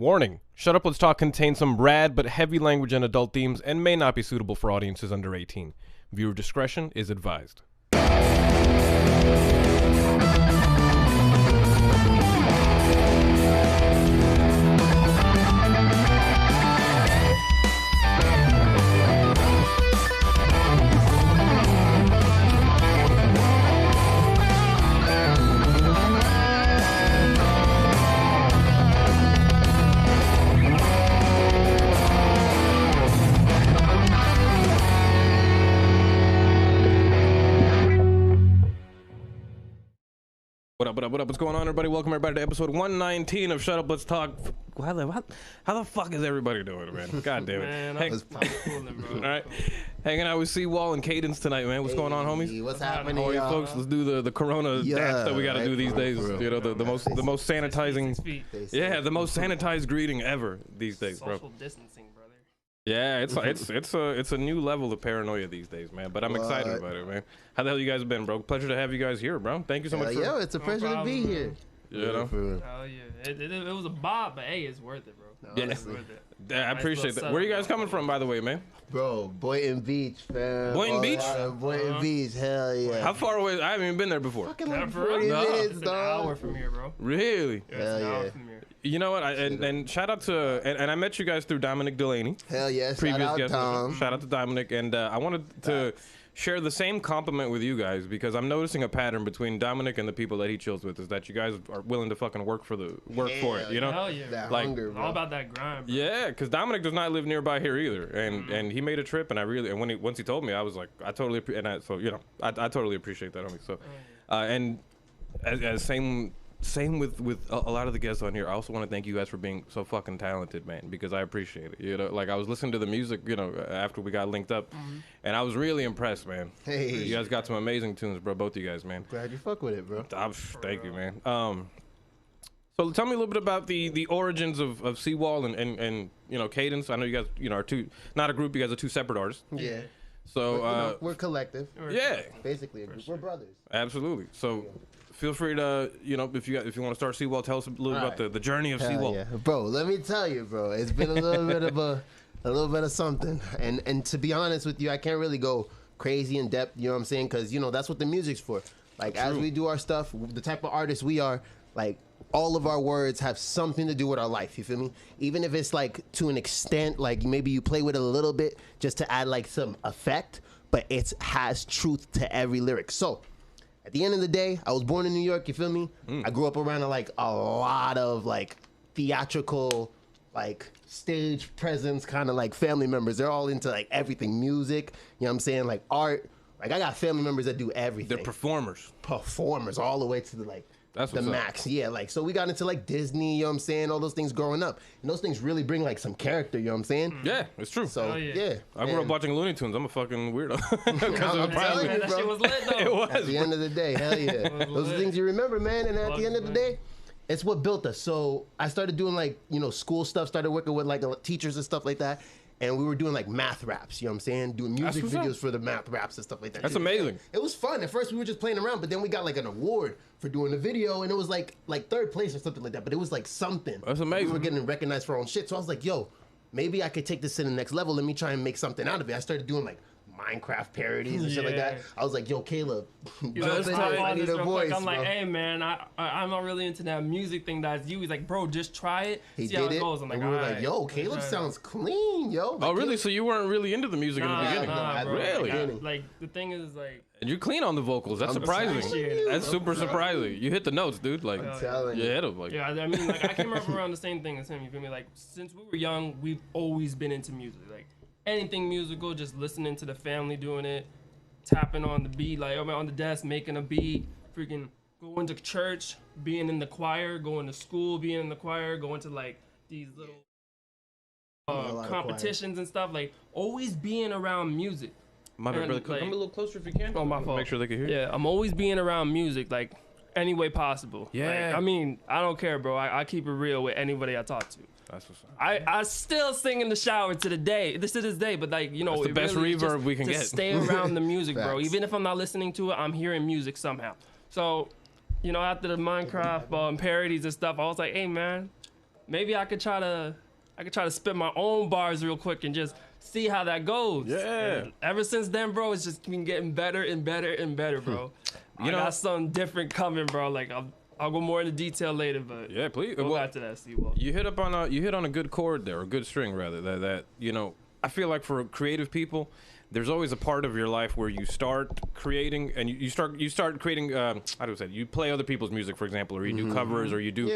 Warning, Shut Up, Let's Talk contains some rad but heavy language and adult themes and may not be suitable for audiences under 18. Viewer discretion is advised. What up, what's going on, everybody? Welcome, everybody, to episode 119 of Shut Up, Let's Talk. How the fuck is everybody doing, man? God damn it. Man, All right. Hanging out with C Wall and Kaydence tonight, man. What's going on, homies? What's happening, How are you, folks? Let's do the Corona dance that we got to do these days. You know, the most sanitizing. Yeah, the most sanitized greeting ever these days, bro. Social distancing, brother. Yeah, it's a new level of paranoia these days, man. But I'm excited about it, man. How the hell you guys been, bro? Pleasure to have you guys here, bro. Thank you so much. Yeah, it's a pleasure to be here. You know? Hell yeah. It was a bob, but hey, it's worth it, bro. Yeah, it's worth it. I appreciate that. Where are you guys coming from, by the way, man? Bro, Boynton Beach, fam. Boynton Beach? Boynton Beach, hell yeah. How far away? I haven't even been there before. Fucking like For 40 real? minutes, It's an dog. hour from here, bro. Really? Yeah, it's Hell an hour yeah. from here. You know what? And shout out to and I met you guys through Dominic Delaney. Hell yeah, shout Previous out guest. Tom. Shout out to Dominic, and I wanted to share the same compliment with you guys because I'm noticing a pattern between Dominic and the people that he chills with is that you guys are willing to fucking work for it, you know? Hell yeah. That Like- hunger, It's bro. all about that grind, bro. Yeah, because Dominic does not live nearby here either, and he made a trip, and once he told me, I was like, I totally I totally appreciate that, homie. So, and as same with a lot of the guests on here. I also want to thank you guys for being so fucking talented, man, because I appreciate it. You know, like I was listening to the music, you know, after we got linked up, and I was really impressed, man. Hey. You guys got some amazing tunes, bro. Both of you guys, man. Glad you fuck with it, bro. Thank you, man. So tell me a little bit about the origins of C Wall and you know, Kaydence. I know you guys, you know, are not a group. You guys are two separate artists. Yeah. So We're collective. yeah, Basically, a group. We're brothers. absolutely. So feel free to, you know, if you want to start C Wall, tell us a little about the journey of C Hell Wall. yeah. Bro, let me tell you, bro. It's been a little bit of a little bit of something. And to be honest with you, I can't really go crazy in depth, you know what I'm saying? Because, you know, that's what the music's for. Like, as we do our stuff, the type of artists we are, like, all of our words have something to do with our life, you feel me? Even if it's, like, to an extent, like, maybe you play with it a little bit just to add, like, some effect, but it has truth to every lyric. So, at the end of the day, I was born in New York, you feel me? I grew up around, like, a lot of, like, theatrical, like, stage presence kind of, like, family members. They're all into, like, everything, music, you know what I'm saying? Like, art. Like, I got family members that do everything. They're performers. Performers all the way to the, like, That's the what's up. max. Yeah, like, so we got into, like, Disney, you know what I'm saying? All those things growing up. And those things really bring, like, some character, you know what I'm saying? Yeah, it's true. So, Oh, yeah. yeah. I grew up And watching Looney Tunes. I'm a fucking weirdo. I'm telling you, That bro. shit was lit, though. It was. At the end of the day, hell yeah. Those are things you remember, man. And at the end of the day, it's what built us. So I started doing, like, you know, school stuff, started working with, like, teachers and stuff like that. And we were doing, like, math raps, you know what I'm saying? Doing music what's up. videos for the math raps and stuff like that. That's amazing. It was fun. At first, we were just playing around, but then we got, like, an award for doing the video, and it was, like third place or something like that. But it was, like, something. That's amazing. We were getting recognized for our own shit. So I was like, yo, maybe I could take this to the next level. Let me try and make something out of it. I started doing, like, Minecraft parodies and shit like that. Yeah. I was like, yo, Caleb, You jump know, in talk there. I about need this a real voice, quick. I'm like, bro. hey, man, I'm not really into that music thing that's you. He's like, bro, just try it. He see how did it it, goes. I'm like, and we were all like, right. yo, Caleb Try it. sounds clean, yo. Like, Oh, really? Caleb- So you weren't really into the music in the beginning? Nah, bro. Really? Like, the thing is, like, And you're clean on the vocals. That's surprising. appreciate it. That's super surprising. You hit the notes, dude. Like, I'm telling you you. hit them. Like, yeah, I mean, like, I came up around the same thing as him. You feel me? Like, since we were young, we've always been into music. Like, anything musical, just listening to the family doing it, tapping on the beat, like, on the desk, making a beat, freaking going to church, being in the choir, going to school, being in the choir, going to, like, these little A lot of competitions and stuff. Like, always being around music. my bad, And, brother. like- Come a little closer if you can. Oh, my fault. Make sure they can hear you. Yeah, I'm always being around music, like, any way possible. Yeah. Like, I mean, I don't care, bro. I keep it real with anybody I talk to. That's what's up. I still sing in the shower to this day, but, like, you know, That's the it best really is reverb just we can to get. stay around the music, bro. Facts. Even if I'm not listening to it, I'm hearing music somehow. So, you know, after the Minecraft parodies and stuff, I was like, hey, man, maybe I could try to spit my own bars real quick and just see how that goes. Yeah. And ever since then, bro, it's just been getting better and better and better, bro. I got something different coming, bro. Like I'll go more into detail later, but yeah, please go back to that, C Wall. You hit on a good chord there, or a good string rather. That I feel like for creative people, there's always a part of your life where you start creating, and you start creating. How do I say? You play other people's music, for example, or you do covers, or you do,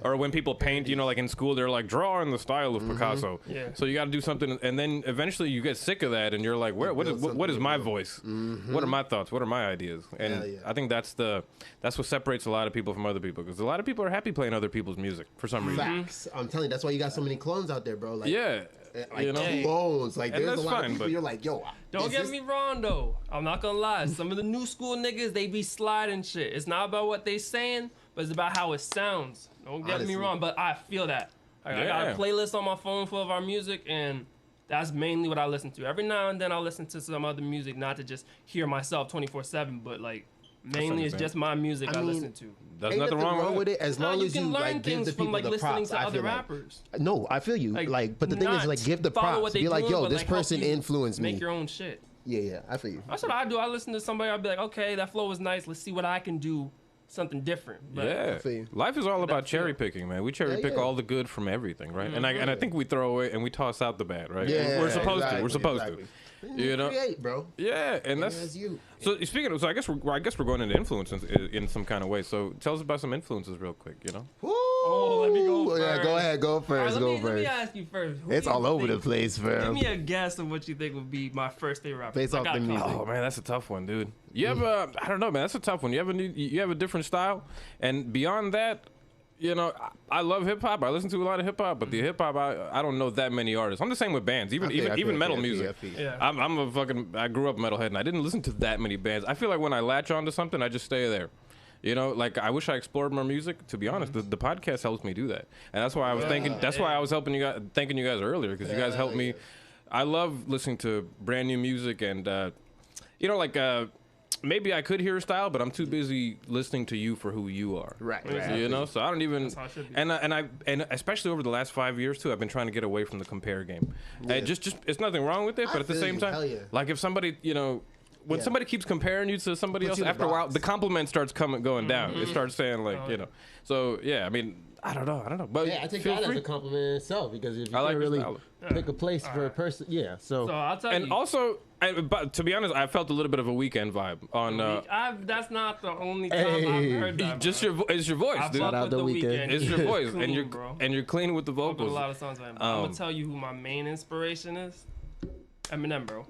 or when people paint, like in school, they're like, draw in the style of Picasso. Yeah. So you got to do something, and then eventually you get sick of that, and you're like, what is my voice? What are my thoughts? What are my ideas? And I think that's what separates a lot of people from other people, because a lot of people are happy playing other people's music for some reason. Facts. I'm telling you, that's why you got so many clones out there, bro. Like, Yeah. Like clones. Like And there's a that's lot fine, of people but- you're like, yo. Don't get me wrong though. I'm not gonna lie. Some of the new school niggas, they be sliding shit. It's not about what they saying, but it's about how it sounds. Don't get me wrong, but I feel that. I got a playlist on my phone full of our music, and that's mainly what I listen to. Every now and then I'll listen to some other music, not to just hear myself 24/7, but like mainly it's just my music I listen to. There's Ain't nothing wrong with it. as long you as can you learn like give things the from people like the listening props. to I other feel rappers. No, I feel you. Like, but the thing is, like, give the follow props. what they Be like, doing, yo, but, this like, help person you influenced me. Make your own shit. Yeah, I feel you. That's what I do. I listen to somebody. I'll be like, okay, that flow was nice. Let's see what I can do, something different. But Yeah, feel you. life is all about cherry picking, man. We cherry pick all the good from everything, right? And I think we throw away and we toss out the bad, right? Yeah, we're supposed to. exactly, We're supposed exactly. to. You know, Create, bro. yeah, and That's that's you. so. Speaking of, so I guess we're going into influences in some kind of way. So tell us about some influences, real quick. Oh, let me go Yeah, first. go ahead. Go All first. right, Go let me first. ask you first. Who It's do you all over the think- place, Give fam. me a guess of what you think would be my first favorite rapper. Based I off got the a music. couple. Oh man, that's a tough one, dude. You have I don't know, man. That's a tough one. You have a different style, and beyond that, I love hip hop. I listen to a lot of hip hop, but the hip hop I don't know that many artists. I'm the same with bands, even metal music. Yeah. I grew up metalhead, and I didn't listen to that many bands. I feel like when I latch onto something, I just stay there. Like I wish I explored more music. To be honest, the podcast helps me do that, and that's why I was thinking. That's why I was thanking you guys earlier, because you guys helped me. I love listening to brand new music, and maybe I could hear a style, but I'm too busy listening to you for who you are. Right. So I don't even. That's how it should be. And especially over the last 5 years too, I've been trying to get away from the compare game. And just it's nothing wrong with it, but at the feel same you. time, Hell yeah. like if somebody when somebody keeps comparing you to somebody Puts else, you in a after a while, box. the compliment starts going down. It starts saying like So yeah, I mean, I don't know. But Yeah, I take feel that free. as a compliment in itself, because if you I like can't your really style. pick a place for a person, So I'll tell you. And also, but to be honest, I felt a little bit of a Weekend vibe on. That's not the only time Hey. I've heard that. Just bro. it's your voice, I dude. fuck out with The the Weeknd. Weeknd. It's your voice, Clean, and you're bro. clean with the Fuck with vocals. a lot of songs by him. I'm gonna tell you who my main inspiration is. Eminem, bro.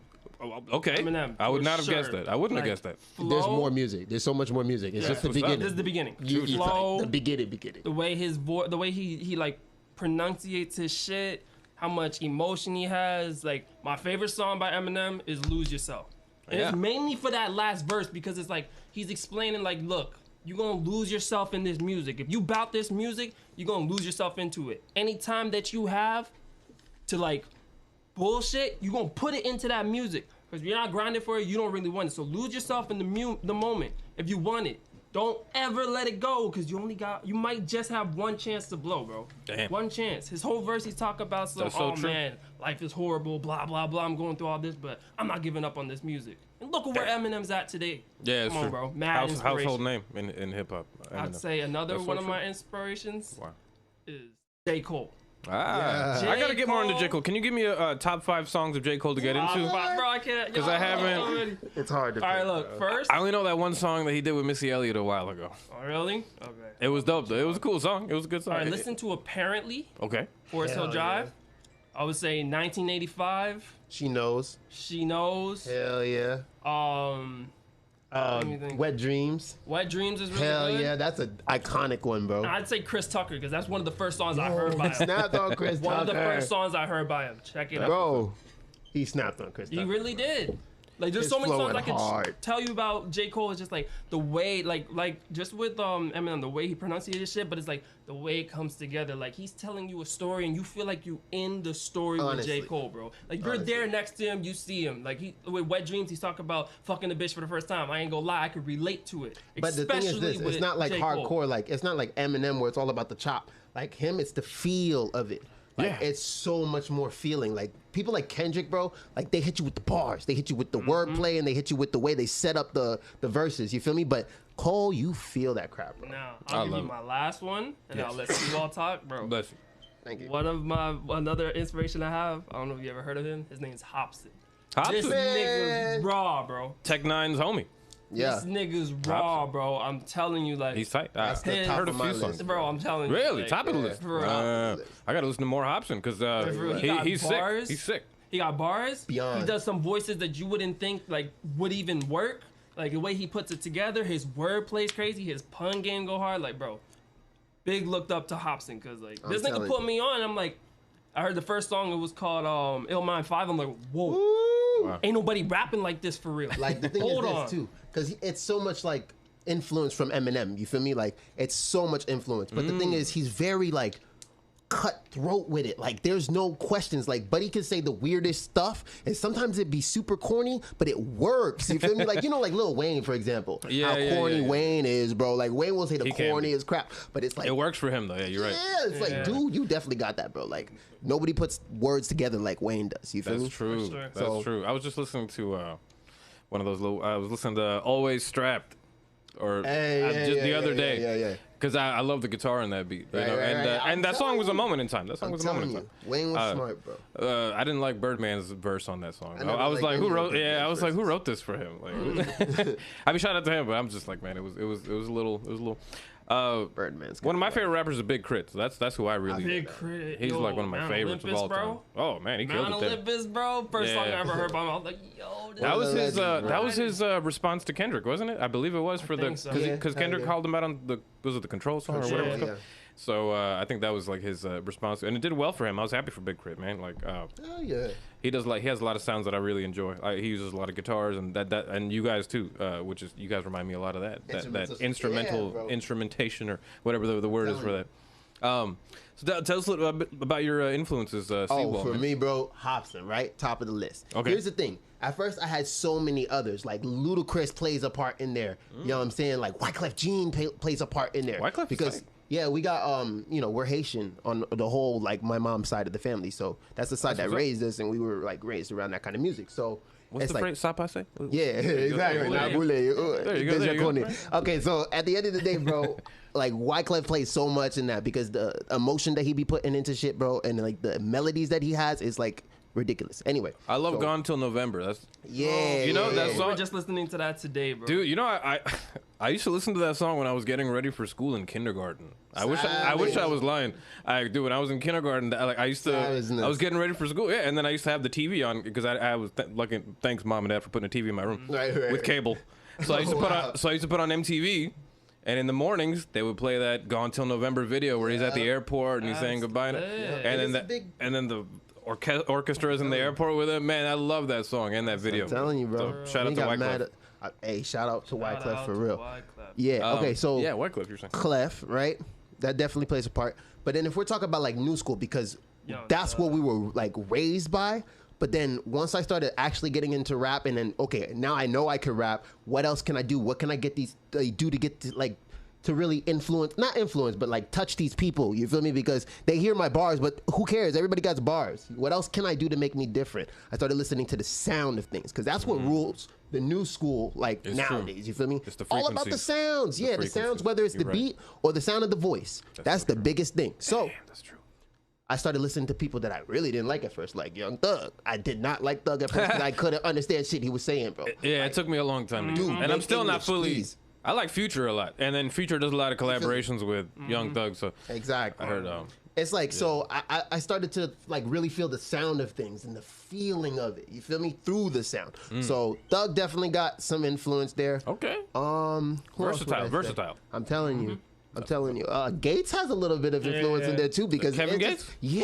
Okay, Eminem, I would for not have guessed sure. that. I wouldn't Like, have guessed that. there's flow, more music. There's so much more music. It's just the what's up. beginning. This is the beginning. It's Flow, like the beginning. the way his voice, the way he like pronunciates his shit, how much emotion he has. Like my favorite song by Eminem is "Lose Yourself." And Yeah. it's mainly for that last verse, because it's like he's explaining like, look, you're gonna lose yourself in this music. If you bout this music, you're gonna lose yourself into it. Anytime that you have to like bullshit, you're gonna put it into that music. Because if you're not grinding for it, you don't really want it. So lose yourself in the moment. If you want it, don't ever let it go, because you might just have one chance to blow, bro. Damn. One chance. His whole verse, he talk about some, That's so oh true. man, life is horrible, blah, blah, blah. I'm going through all this, but I'm not giving up on this music. And look at where Eminem's at today. Yeah, it's Come on, true. bro. Mad inspiration. Household name in hip hop. I'd say another That's so one of true. my inspirations Wow. is J. Cole. Ah, Yeah. I gotta J. get more into Cole. J. Cole. Can you give me a top 5 songs of J. Cole to get into? Bro, I can't. 'Cause I haven't- It's hard to All right, pick, look. bro. First. I only know that one song that he did with Missy Elliott a while ago. Oh, really? Okay. It was dope though. It was a cool song. It was a good song. All right, listen to Apparently, Okay. Forest Hill Hell Drive. I would say 1985. She knows. She Knows. Hell yeah. Let me think. Wet Dreams. Wet Dreams is really Hell good. yeah, that's an iconic one, bro. I'd say Chris Tucker, because that's one of the first songs I heard by him. Snapped on Chris One of the Tucker. first songs I heard by him. Check it out. Bro, he snapped on Chris He Tucker. really did. Like there's It's so many songs flowing I could hard. tell you about J. Cole. It's just like the way, like just with Eminem, the way he pronunciates shit, but it's like the way it comes together. Like he's telling you a story, and you feel like you in the story with J. Cole, bro. Like you're there next to him, you see him. Like with Wet Dreams, he's talking about fucking the bitch for the first time. I ain't gonna lie, I could relate to it. But the thing is this, it's not like J. hardcore, Cole. like it's not like Eminem where it's all about the chop. Like him, it's the feel of it. Like it's so much more feeling. Like people like Kendrick, bro, like they hit you with the bars, they hit you with the wordplay, and they hit you with the way they set up the verses. You feel me? But Cole, you feel that crap, bro. Now I'll give you my last one, and I'll let C Wall talk, bro. Bless you. Thank you. One of another inspiration I have. I don't know if you ever heard of him. His name's Hobson. This Hobson, nigga's raw, bro. Tech Nine's homie. Yeah. This nigga's raw, bro. I'm telling you, like He's tight. That's the I top heard a of my few list. songs. bro. I'm telling you, Really, like, top of the list. for real. I gotta listen to more Hobson because real. He got he's bars. sick. He's sick. He got bars. Beyond. He does some voices that you wouldn't think like would even work. Like the way he puts it together, his word plays crazy, his pun game go hard. Like, bro, big looked up to Hobson because like this nigga telling put you. me on. I'm like, I heard the first song. It was called Ill Mind 5. I'm like, whoa, Woo! ain't nobody rapping like this for real. Like the thing Hold is on. this too, because it's so much like influence from Eminem. You feel me? Like it's so much influence. But the thing is, he's very like cutthroat with it. Like there's no questions. Like Buddy can say the weirdest stuff, and sometimes it'd be super corny, but it works. You feel me? Like like Lil Wayne, for example. Yeah, how yeah, corny yeah. Wayne is, bro. Like Wayne will say the He can be. corniest crap, but it's like It works for him though. Yeah, you're right. yeah, it's like, dude, you definitely got that, bro. Like nobody puts words together like Wayne does. You feel That's me? true. For sure. That's So- true. I was just listening to one of those little. I was listening to Always Strapped, or just the other day. Yeah. Because I love the guitar in that beat, you know, I'm and that song was a telling you. moment in time. That song I'm was a moment telling in you, Wayne was time. smart, bro. I didn't like Birdman's verse on that song. I never I was liked like, who any of wrote? Yeah, Birdman's I was like, who verses. wrote this for him? Like, I mean, shout out to him, but I'm just like, man, it was a little. Birdman's One of my favorite rappers is Big Crit. So that's who I really. Big Crit. He's Yo, like one of my Mount favorites Olympus, of all bro. time. Oh man, he killed Mount it there. Olympus, bro. First song I Yeah. ever heard by him. I was like, yo, this That was his. Legend, bro. That was his response to Kendrick, wasn't it? I believe it was for the think so. because Yeah, Kendrick yeah. called him out on the the Control song or whatever. Yeah, It's called. yeah. So I think that was like his response, and it did well for him. I was happy for Big Crit, man. Like Oh yeah. he has a lot of sounds that I really enjoy. He uses a lot of guitars and that and you guys too, which is you guys remind me a lot of that instrumental Yeah, bro. instrumentation or whatever the word is for telling that. So tell us a little bit about your influences. Oh, C-Wall, for man. me, bro, Hobson, right? Top of the list. Okay. Here's the thing. At first, I had so many others. Like Ludacris plays a part in there. You know what I'm saying? Like Wyclef Jean plays a part in there. Wyclef is because tight. yeah, we got we're Haitian on the whole like my mom's side of the family. So that's the side that what's up. raised us, and we were like raised around that kind of music. So What's it's the like, phrase? Sapase? yeah, exactly. There you go. There you go, there you go. Okay, so at the end of the day, bro, like Wyclef plays so much in that because the emotion that he be putting into shit, bro, and like the melodies that he has is like ridiculous. Anyway, I love so- Gone Till November. That's Yeah, You know, yeah, that yeah. We song- were just listening to that today, bro. dude. You know, I used to listen to that song when I was getting ready for school in kindergarten. I wish I was lying. When I was in kindergarten, I used to. Savageness. I was getting ready for school, yeah, and then I used to have the TV on because I was lucky. Thanks, mom and dad, for putting a TV in my room Right. with cable. So I used to put on MTV. And in the mornings, they would play that "Gone Till November" video where he's at the airport and he's saying goodbye, lit. and it's big. then the orchestra is in the airport with him. Man, I love that song and that video. I'm telling you, bro. So, shout out We to got Wyclef. mad at- hey, shout out to Shout Wyclef out for to real. Wyclef. Yeah. Okay. So yeah, Wyclef, you're saying. Clef, right? That definitely plays a part. But then if we're talking about like new school, because Yo, that's what we were like raised by. But then once I started actually getting into rap, and then okay, now I know I can rap. What else can I do? What can I get do to get to like to really not influence, but like touch these people? You feel me? Because they hear my bars, but who cares? Everybody got bars. What else can I do to make me different? I started listening to the sound of things because that's what rules the new school like It's nowadays. true. You feel me? It's the All about the frequencies. sounds. The Yeah, the frequencies. sounds, whether it's You're the right. beat or the sound of the voice. That's the biggest thing. So Damn, that's true. I started listening to people that I really didn't like at first, like Young Thug. I did not like Thug at first because I couldn't understand shit he was saying, bro. Yeah, it took me a long time to Dude, get, and I'm make still not English, fully. please. I like Future a lot, and then Future does a lot of collaborations with Young Thug. So Exactly. I heard. It's like, so I started to like really feel the sound of things and the feeling of it. You feel me? Through the sound. So Thug definitely got some influence there. Okay. Who else would I say? Versatile. I'm telling you. I'm telling you. Gates has a little bit of influence in there too because Kevin Gates. Yeah,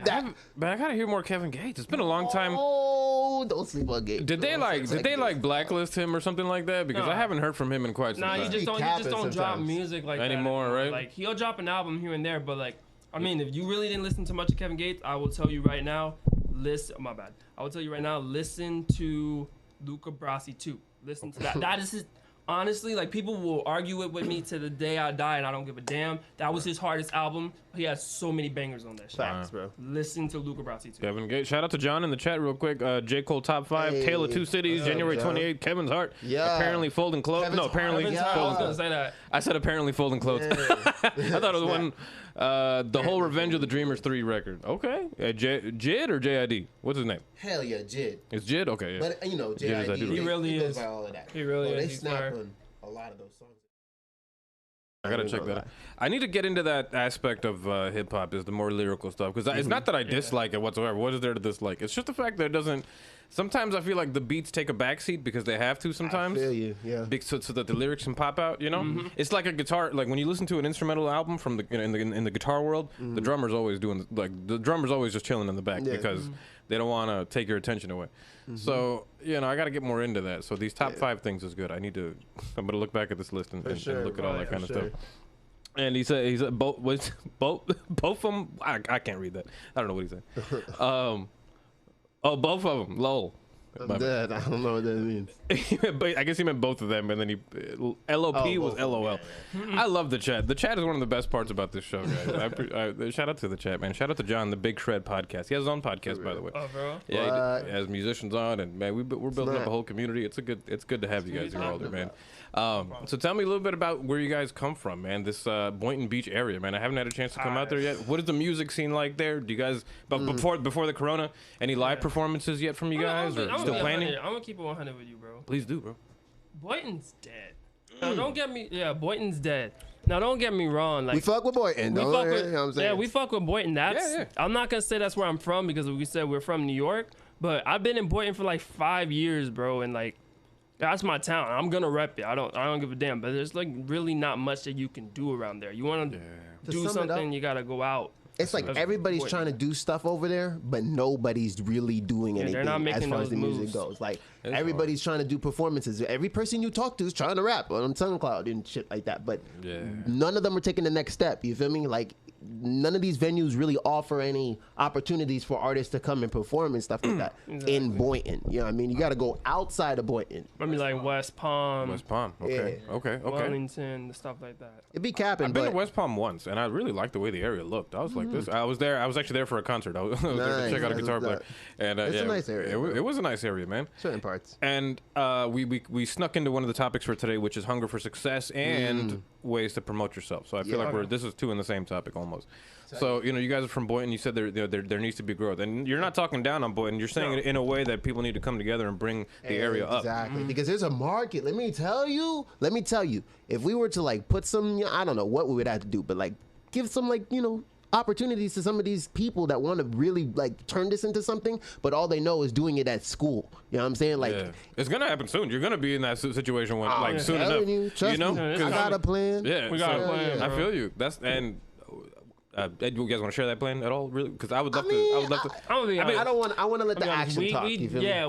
that. But I gotta hear more Kevin Gates. It's been a long time. Oh, don't sleep on Gates. Did they blacklist him or something like that? Because I haven't heard from him in quite some time. He just don't drop music like anymore, that. Right? Like he'll drop an album here and there, but like I mean, if you really didn't listen to much of Kevin Gates, I will tell you right now, I will tell you right now, listen to Luca Brasi 2. Listen to that. That is his. Honestly, like people will argue it with me to the day I die, and I don't give a damn. That was his hardest album. He has so many bangers on that shit. Facts, bro. Listen to Luca Brasi too. Kevin Gates. Shout out to John in the chat real quick. J. Cole top 5. Tale of Two Cities. January 28th. Kevin's Heart. Yeah. Apparently folding clothes. No, apparently. I was gonna say that. I said apparently folding clothes. I thought it was one. The whole Revenge of the Dreamers 3 record. Okay. Jid or JID? What's his name? Hell yeah, Jid. It's Jid? Okay. Yeah. But you know, JID. He really is. By all of that. He really is. They snap on a lot of those songs. I gotta check that out. I need to get into that aspect of hip hop, is the more lyrical stuff, because it's not that I dislike it whatsoever. What is there to dislike? It's just the fact that it doesn't. Sometimes I feel like the beats take a backseat because they have to. Sometimes, I feel you, yeah. So that the lyrics can pop out. You know, it's like a guitar. Like when you listen to an instrumental album from the in the guitar world, the drummer's always doing the drummer's always just chilling in the back because they don't want to take your attention away. So I got to get more into that. So these top 5 things is good. I'm gonna look back at this list and look at all that kind of stuff. And he said both of them. I can't read that. I don't know what he said. Both of them. Lol. I'm dead. I don't know what that means. But I guess he meant both of them, and then LOP was LOL. I love the chat. The chat is one of the best parts about this show, guys. Shout out to the chat, man. Shout out to John, the Big Shred podcast. He has his own podcast, by the way. Oh, bro. Yeah, he has musicians on, and man, we're building up a whole community. It's good to have you guys here all day, man. So tell me a little bit about where you guys come from, man. This Boynton Beach area, man. I haven't had a chance to come out there yet. What is the music scene like there? Do you guys, before the corona, any live performances yet from you guys, or still planning? I'm gonna keep it 100 with you, bro. Please do, bro. Boynton's dead. Now don't get me. Yeah, Boynton's dead. Now don't get me wrong. Like we fuck with Boynton. We fuck with Boynton. I'm not gonna say that's where I'm from because we said we're from New York, but I've been in Boynton for like 5 years, bro, and like. That's my town. I'm gonna rep it. I don't give a damn. But there's like really not much that you can do around there. You want to do something, you gotta go out. It's like everybody's trying to do stuff over there, but nobody's really doing anything as far as the music goes. Like everybody's trying to do performances. Every person you talk to is trying to rap on SoundCloud and shit like that. But none of them are taking the next step. You feel me? Like none of these venues really offer any opportunities for artists to come and perform and stuff like that in Boynton. You know what I mean? You got to go outside of Boynton. I mean, like West Palm. Okay. Yeah. Okay. Wellington, stuff like that. It'd be capping. I've been to West Palm once, and I really liked the way the area looked. I was like this. I was actually there for a concert. I was there to check out a guitar player. And it's a nice area. It was a nice area, man. Certain parts. And we snuck into one of the topics for today, which is hunger for success and ways to promote yourself. So I feel like this is 2 in the same topic almost. So you guys are from Boynton. You said there needs to be growth, and you're not talking down on Boynton. You're saying it in a way that people need to come together and bring the area up. Exactly, because there's a market. Let me tell you. If we were to like put some, I don't know what we would have to do, but like give some opportunities to some of these people that want to really like turn this into something, but all they know is doing it at school. You know what I'm saying? Like it's gonna happen soon. You're gonna be in that situation soon enough. You know, I got a plan. Yeah, we got a plan. I feel you. You guys want to share that plan at all? Really? Because I would love to. I want to let the action talk.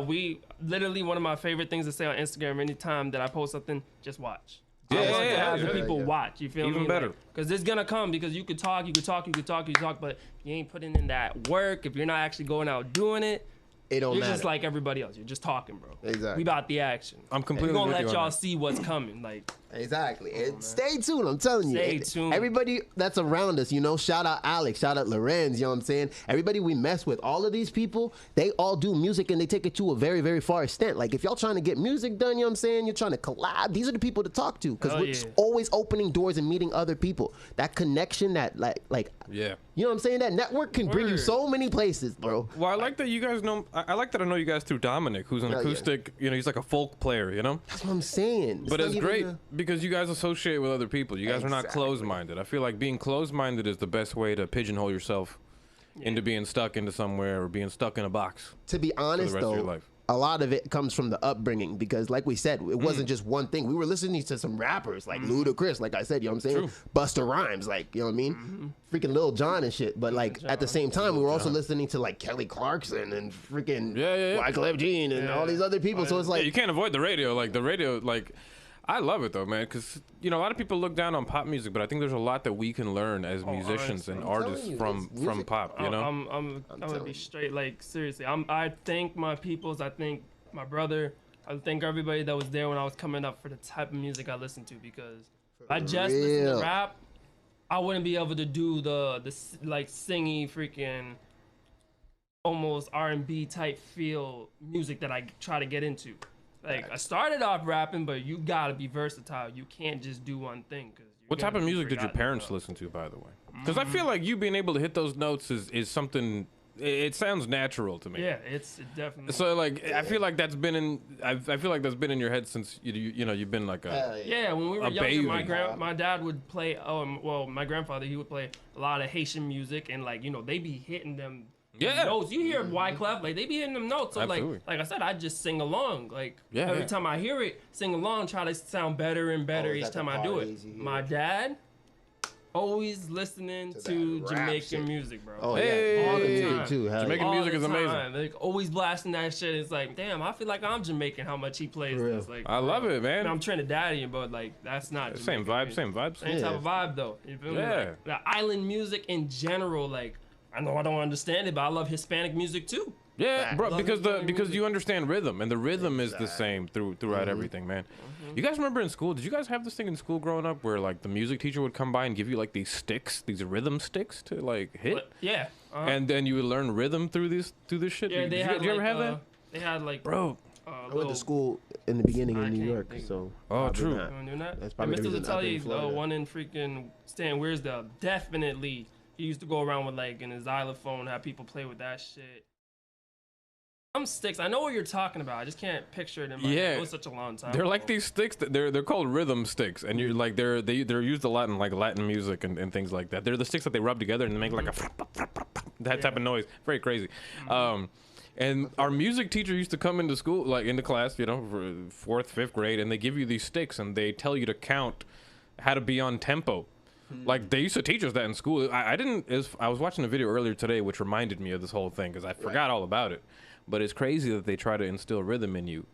We literally, one of my favorite things to say on Instagram anytime that I post something, just watch. Have the people watch. You feel me? Even better. Because it's gonna come. Because you could talk, but you ain't putting in that work. If you're not actually going out doing it, You're just like everybody else. You're just talking, bro. Exactly. We about the action. I'm completely. We're gonna let y'all see what's coming. Like exactly. Stay tuned. I'm telling you. Stay tuned. Everybody that's around us, shout out Alex, shout out Lorenz. You know what I'm saying? Everybody we mess with, all of these people, they all do music and they take it to a very, very far extent. Like if y'all trying to get music done, you know what I'm saying? You're trying to collab. These are the people to talk to because we're always opening doors and meeting other people. That connection, that like. Yeah. You know what I'm saying? That network can bring you so many places, bro. Well, I like that you guys know. I like that I know you guys through Dominic, who's an acoustic. He's like a folk player. That's what I'm saying. But it's great because you guys associate with other people. You guys are not closed-minded. I feel like being closed-minded is the best way to pigeonhole yourself into being stuck into somewhere or being stuck in a box. To be honest, though, a lot of it comes from the upbringing because, like we said, it wasn't just one thing. We were listening to some rappers like Ludacris, like I said, you know what I'm saying? Busta Rhymes, like, you know what I mean? Freaking Lil Jon and shit. But like at the same time, we were also listening to like Kelly Clarkson and freaking Wyclef Jean and all these other people. So it's like you can't avoid the radio. Like the radio, like I love it though, man, because you know a lot of people look down on pop music, but I think there's a lot that we can learn as musicians and artists from pop. You know, I'm gonna be straight. Like seriously, I thank my peoples. I thank my brother. I thank everybody that was there when I was coming up for the type of music I listened to, because if I just listen to rap, I wouldn't be able to do the like singy freaking almost R&B type feel music that I try to get into. Like I started off rapping, but you gotta be versatile. You can't just do one thing. What type of music did your parents listen to, by the way? Because I feel like you being able to hit those notes is something. It sounds natural to me. Yeah, it definitely. So like, I feel like that's been in. I feel like that's been in your head since you know you've been like a. Yeah, when we were younger, my dad would play. Well, my grandfather, he would play a lot of Haitian music, and like they be hitting them. Yeah. Notes. You hear Wyclef, like they be hitting them notes. So like I said, I just sing along. Like every time I hear it, sing along, try to sound better and better each time I do it. My dad always listening to Jamaican music, bro. Oh yeah, all the time too. Jamaican music is amazing. Like always blasting that shit. It's like, damn, I feel like I'm Jamaican. How much he plays this? Like, I love it, man. I'm Trinidadian, but like that's not same vibe. Same type of vibe though. You feel me? Like, the island music in general, like. I know I don't understand it, but I love Hispanic music too. Yeah, bro, because you understand rhythm, and the rhythm is the same throughout everything, man. You guys remember in school? Did you guys have this thing in school growing up where like the music teacher would come by and give you like these sticks, these rhythm sticks to like hit? Yeah. And then you would learn rhythm through this shit. Yeah, did you ever have that? They had like bro. I went to school in the beginning in New York, so. Oh, true. That's probably the reason I've been Florida. One in freaking Stan Weirsdale, definitely. He used to go around with like in his xylophone, have people play with that shit. Some sticks. I know what you're talking about. I just can't picture it in my head. It was such a long time. They're like these sticks. They're called rhythm sticks, and you're like they're used a lot in like Latin music and things like that. They're the sticks that they rub together and they make like a that type of noise. Very crazy. And our music teacher used to come into school, like into class, for 4th, 5th grade, and they give you these sticks and they tell you to count how to be on tempo. Like they used to teach us that in school. I was watching a video earlier today which reminded me of this whole thing because I forgot all about it. But it's crazy that they try to instill rhythm in you,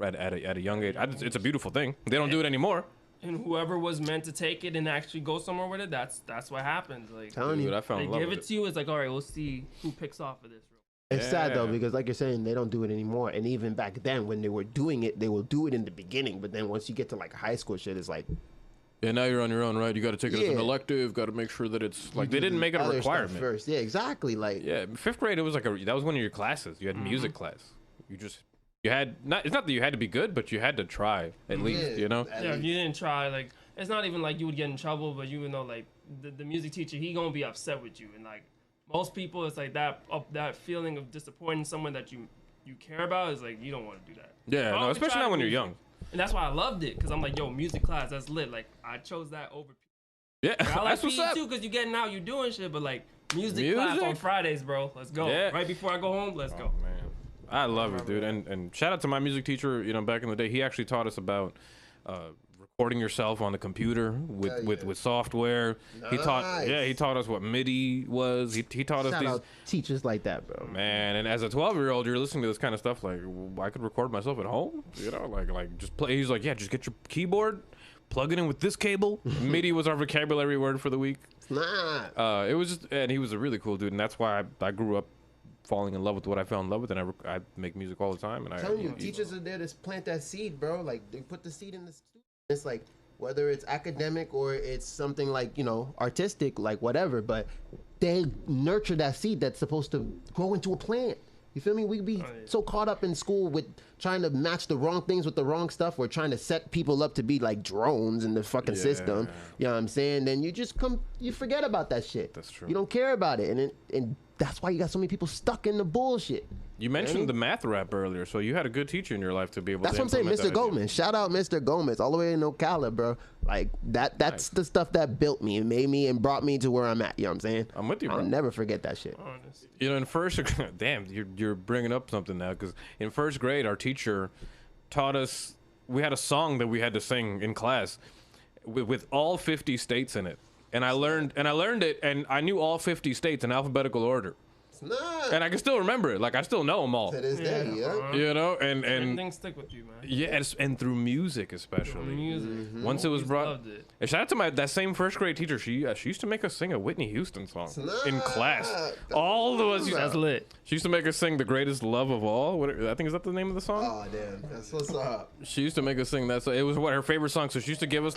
at a young age. It's a beautiful thing. They don't do it anymore. And whoever was meant to take it and actually go somewhere with it, that's what happens. Like dude, I fell in love give with it to you. It's like, all right, we'll see who picks off of this. It's sad though because, like you're saying, they don't do it anymore. And even back then, when they were doing it, they will do it in the beginning. But then once you get to like high school shit, it's like. Yeah, now you're on your own, right? You got to take it as an elective. Got to make sure that it's like they didn't make it a requirement first. Yeah, exactly. Like 5th grade, it was like that was one of your classes. You had music class. You had it's not that you had to be good, but you had to try at least. Yeah, if you didn't try, like it's not even like you would get in trouble, but you would know like the music teacher, he gonna be upset with you, and like most people, it's like that feeling of disappointing someone that you care about is like you don't want to do that. Yeah, no, especially not when you're young. And that's why I loved it, because I'm like, yo, music class, that's lit. Like, I chose that over. Yeah, I like PE too, because you're getting out, you're doing shit, but like, music class on Fridays, bro. Let's go. Yeah. Right before I go home, let's go. Man. I love it, dude. And shout out to my music teacher, back in the day. He actually taught us about recording yourself on the computer with software. Nice. He taught us what MIDI was. He taught us these teachers like that, bro. Man, and as a 12-year-old, you're listening to this kind of stuff like I could record myself at home, like just play. He's like, yeah, just get your keyboard, plug it in with this cable. MIDI was our vocabulary word for the week. It was just, and he was a really cool dude, and that's why I grew up falling in love with what I fell in love with, and I make music all the time. And I'm telling you, teachers are there to plant that seed, bro. Like they put the seed in the student. It's like whether it's academic or it's something like artistic, like whatever, but they nurture that seed that's supposed to grow into a plant. You feel me? We be so caught up in school with trying to match the wrong things with the wrong stuff, or trying to set people up to be like drones in the fucking system, you know what I'm saying? Then you forget about that shit. That's true. You don't care about it, and that's why you got so many people stuck in the bullshit. You mentioned the math rap earlier, so you had a good teacher in your life to be able That's to what I'm saying, implement Mr. that idea. Gomez. Shout out Mr. Gomez, all the way in Ocala, bro. Like that's Nice. the stuff that built me and made me and brought me to where I'm at. You know what I'm saying? I'm with you, bro. I'll never forget that shit. Honestly. You know, in first, damn, you're bringing up something now, because in first grade, our teacher taught us. We had a song that we had to sing in class with all 50 states in it, and I learned it, and I knew all 50 states in alphabetical order. Nah. And I can still remember it. Like, I still know them all. To this day, yeah. You know, and Everything stick with you, man. yes, and through music especially. Music. Once it was Always brought, loved it. and shout out to that same first grade teacher. She used to make us sing a Whitney Houston song in class. All of us. That's lit. She used to make us sing "The Greatest Love of All." I think is that the name of the song. Oh damn, that's what's up. She used to make us sing that. So it was her favorite song. So she used to give us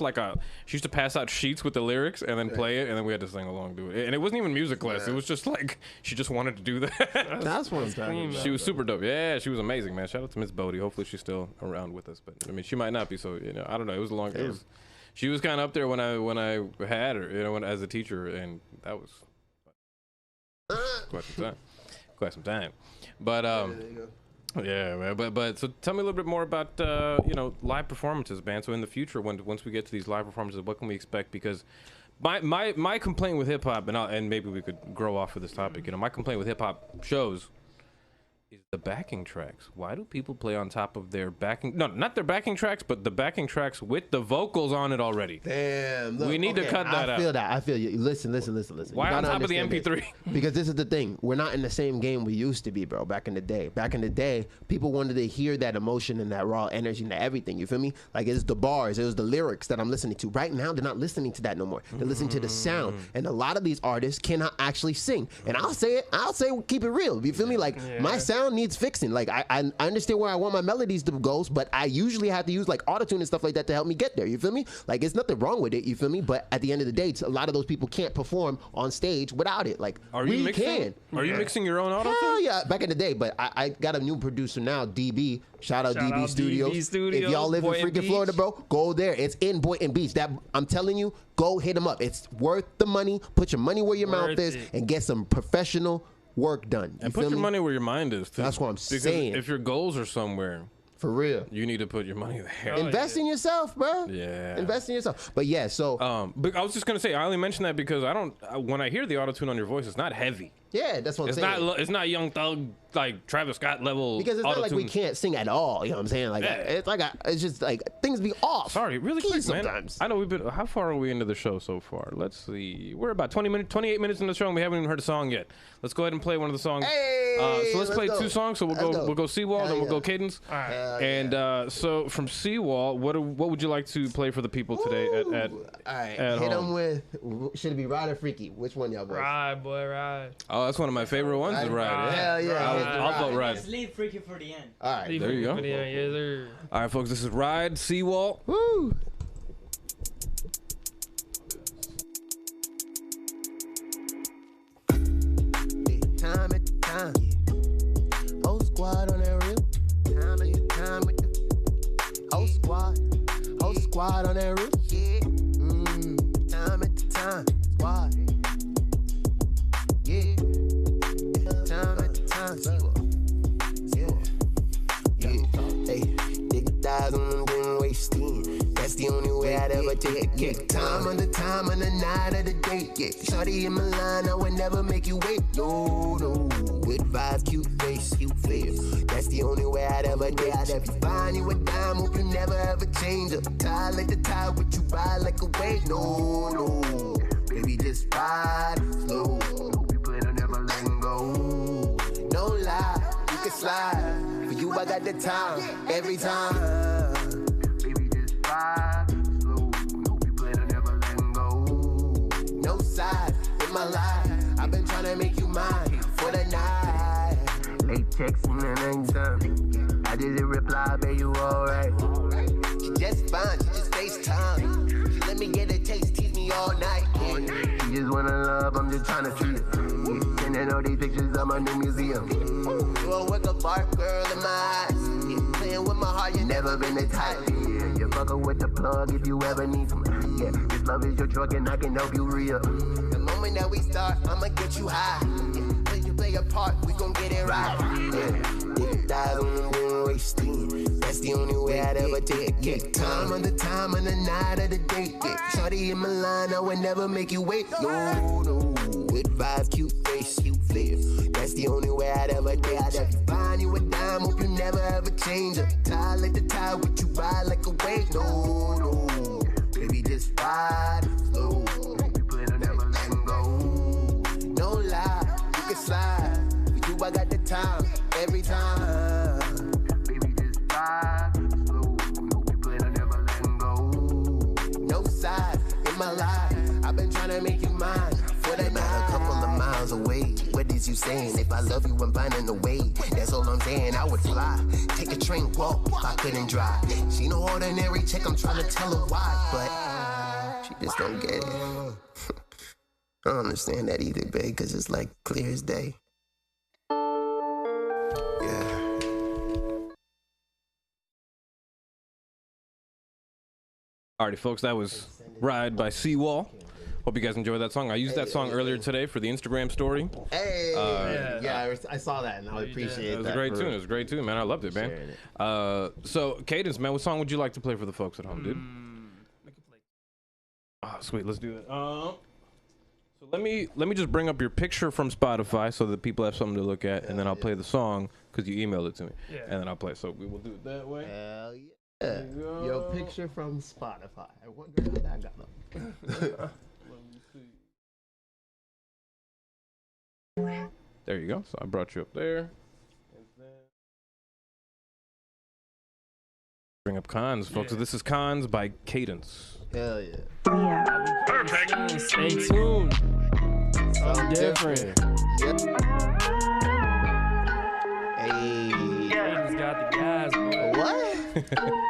she used to pass out sheets with the lyrics and then play it, and then we had to sing along to it. And it wasn't even music class. It was just like she just wanted to do that. That's what I'm talking clean, about. man. She was super dope. Yeah, she was amazing, man. Shout out to Miss Bodie. Hopefully she's still around with us. But I mean, she might not be. So I don't know. It was a long. She was kind of up there when I had her, as a teacher, and that was quite some time. But yeah, man. But so tell me a little bit more about live performances, man. So in the future, once we get to these live performances, what can we expect? Because my complaint with hip hop, and maybe we could grow off of this topic. My complaint with hip hop shows is the backing tracks. Why do people play on top of their backing? No, not their backing tracks, but the backing tracks with the vocals on it already. Damn. Look, We need to cut that I out. feel that. I feel you. Listen. Why You on gotta top of the understand MP3? this. Because this is the thing. We're not in the same game we used to be, bro. Back in the day. Back in the day, people wanted to hear that emotion and that raw energy and everything. You feel me? Like it's the bars, it was the lyrics that I'm listening to. Right now, they're not listening to that no more. They're listening to the sound. And a lot of these artists cannot actually sing. And I'll say keep it real. You feel me? Like my sound needs fixing. Like I understand where I want my melodies to go, but I usually have to use like autotune and stuff like that to help me get there. You feel me? Like it's nothing wrong with it. You feel me? But at the end of the day, a lot of those people can't perform on stage without it. Like Are you mixing your own auto? Hell yeah, back in the day. But I got a new producer now, DB. Shout out DB Studios. Studios. If y'all live in Boynton freaking Florida, bro, go there. It's in Boynton Beach. That I'm telling you, go hit them up. It's worth the money. Put your money where your mouth is and get some professional work done. And put your money where your mind is, too. That's what I'm saying. If your goals are somewhere, for real, you need to put your money there. invest in yourself, bro. Yeah. Invest in yourself. But yeah, so but I was just gonna say, I only mention that because when I hear the auto tune on your voice, it's not heavy. yeah, that's what I'm saying. It's not Young Thug like Travis Scott level. Because it's not like we auto-tune. can't sing at all. You know what I'm saying? Like it's just like things be off. Sorry, really quick, man. Sometimes. I know how far are we into the show so far? Let's see. We're about 28 minutes into the show, and we haven't even heard a song yet. Let's go ahead and play one of the songs. Hey, so let's play go. 2 songs. So we'll go C Wall, Hell then we'll yeah. go Kaydence. Hell And so from C Wall, what would you like to play for the people today at all right, at hit home? them with. Should it be Ride or Freaky? Which one y'all boys? Ride, boy, ride. Oh, that's one of my favorite ones. Is Ride. Yeah. Hell yeah. I'll vote Ride. Just leave Freaky for the end. All right. Leave There you it go. for the end. Yes, sir. All right, folks. This is Ride, C Wall. Woo. Time at the time. Whole squad on that real. Time with the whole squad. Whole squad on that real. Yeah. Time at the time. Squad. Yeah. Time at the time. Yeah. Hey, nigga thighs on them didn't wasting. That's the only way I'd ever take a kick. Time on the night of the day. Yeah. Shorty in my line, I would never make you wait. No. Good vibes, cute face. That's the only way I'd ever date. If you find you a dime, hope you never ever change her. Tie like the tie, what you ride like a wave. No. Baby, just ride slow. Hope you plan on never letting go. No lie, you can slide. For you, I got the time, every time. Baby, just ride slow. Hope you plan on never letting go. No side in my life. I've been trying to make you mine for the night. Late texting and ain't done. I didn't reply, babe, you alright. She just fine, she just FaceTime. She let me get a taste, tease me all night. She just wanna love, I'm just trying to treat her. Sending all these pictures of my new museum. You a work of art, girl, in my eyes. playing with my heart, you never been the type. Yeah, you fuckin' with the plug if you ever need some. Yeah, this love is your drug and I can help you real. The moment that we start, I'ma get you high. Yeah, play a part, we gon' get it right. Yeah, dive on them, then wasting. That's the only way I'd ever take it. Time on the night of the date. Yeah, shorty in my line, I would never make you wait. No, no. Good vibes, cute face, cute flair. That's the only way I'd ever date. Find you a dime, hope you never ever change her. Tie like the tide, with you ride like a wave. No, no, baby, just ride slow. You better never let go. No lie, you can slide. For you, I got the time, every time. Baby, just ride slow. You better never let go. No side in my life, I've been trying to make you mine. It not a couple of miles away. What is you saying? If I love you, I'm finding a way. That's all I'm saying. I would fly, take a train, walk if I couldn't drive. She no ordinary chick, I'm trying to tell her why, but she just don't get it. I don't understand that either, babe, because it's like clear as day. Yeah. Alrighty, folks, that was Ride by C Wall. Hope you guys enjoyed that song. I used that song earlier today for the Instagram story. Hey, I saw that and I appreciate it. It was a great tune. It was a great tune, man. I loved it, man. So, Kaydence, man, what song would you like to play for the folks at home, dude? Oh, sweet. Let's do that. So let me just bring up your picture from Spotify so that people have something to look at, and then I'll play the song because you emailed it to me, and then I'll play. So we will do it that way. Hell yeah. Your picture from Spotify. What girl did I got up? There you go. So I brought you up there. And then bring up Cons, folks. So this is Cons by Kaydence. Hell yeah. Perfect. Stay tuned. Something different. Yep. Hey. Kaydence got the gas, boy. What?